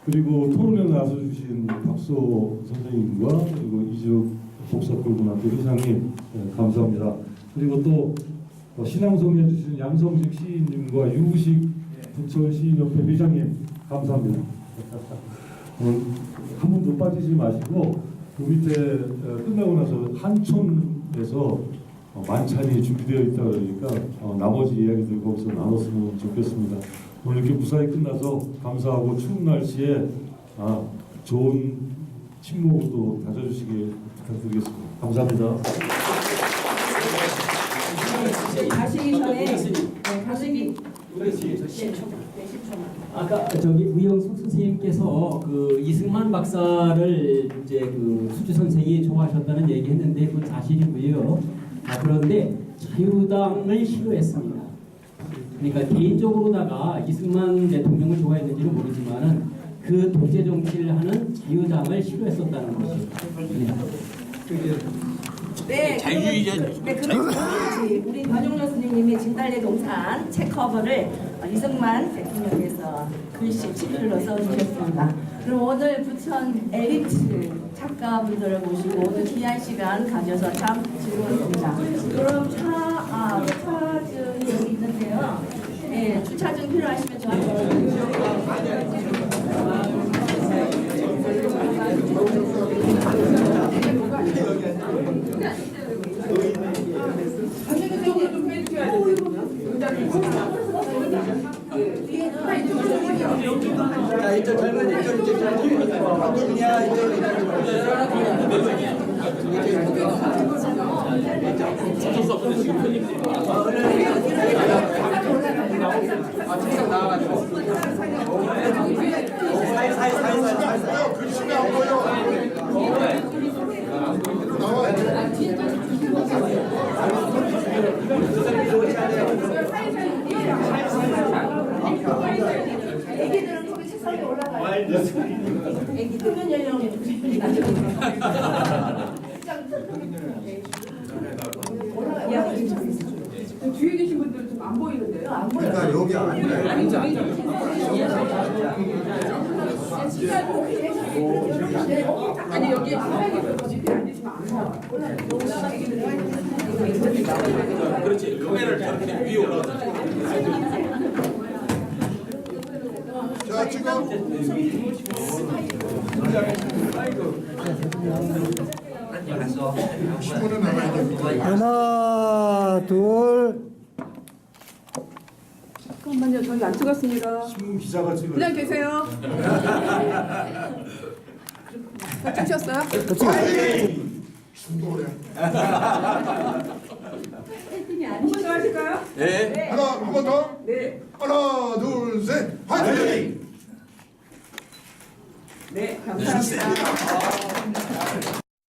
그리고 토론에 나서주신 박소 선생님과 그리고 이지욱 복사골고등학교 회장님 감사합니다. 그리고 또 신앙송해 주신 양성식 시인님과 유우식 부천 시인협회 회장님 감사합니다. 한 분도 빠지지 마시고 그 밑에 끝나고 나서 한촌에서 만찬이 준비되어 있다 그러니까 나머지 이야기들 거기서 나눴으면 좋겠습니다. 오늘 이렇게 무사히 끝나서 감사하고 추운 날씨에 좋은 친목으로 다져주시기 부탁드리겠습니다. 감사합니다. 가시기 전에 아까 저기 우영숙 선생님께서 그 이승만 박사를 이제 그 수주 선생이 좋아하셨다는 얘기했는데 그건 사실이고요. 그런데 자유당을 싫어했습니다. 그러니까 개인적으로다가 이승만 대통령을 좋아했는지는 모르지만은 그 독재 정치를 하는 자유당을 싫어했었다는 거죠. 네, 우리 변용렬 선생님이 진달래 동산 책 커버를 이승만 대통령께서 글씨 친필로 써주셨습니다. 그럼 오늘 부천 엘리트 작가분들을 모시고 오늘 귀한 시간 가져서 참 즐거웠습니다. 그럼 차증이 여기 있는데요. 네, 주차증 필요하시면 저한테 자, 이쪽 젊은 애기들은 거기 책상에 올라가요. 애기 표면 연령이 뒤에 계신 분들 좀 안 보이는데요? 안 보여요. 그러니까 여기 안 보여요. 아니 여기 앞에 집에 앉으시면 안 돼요. 그렇지. 카메라를 저렇게 위에 올라가서. 자, 지금 신문에 나가야 됩니다. 하나, 둘. 잠깐만요. 저기 안 찍었습니다. 신문 기자가 지금 그냥 계세요. 다 찍으셨어요? 충돌해. 한번 더 하실까요? 네. 하나, 한 번 더. 네. 하나, 둘, 셋. 화이팅! 네, 감사합니다.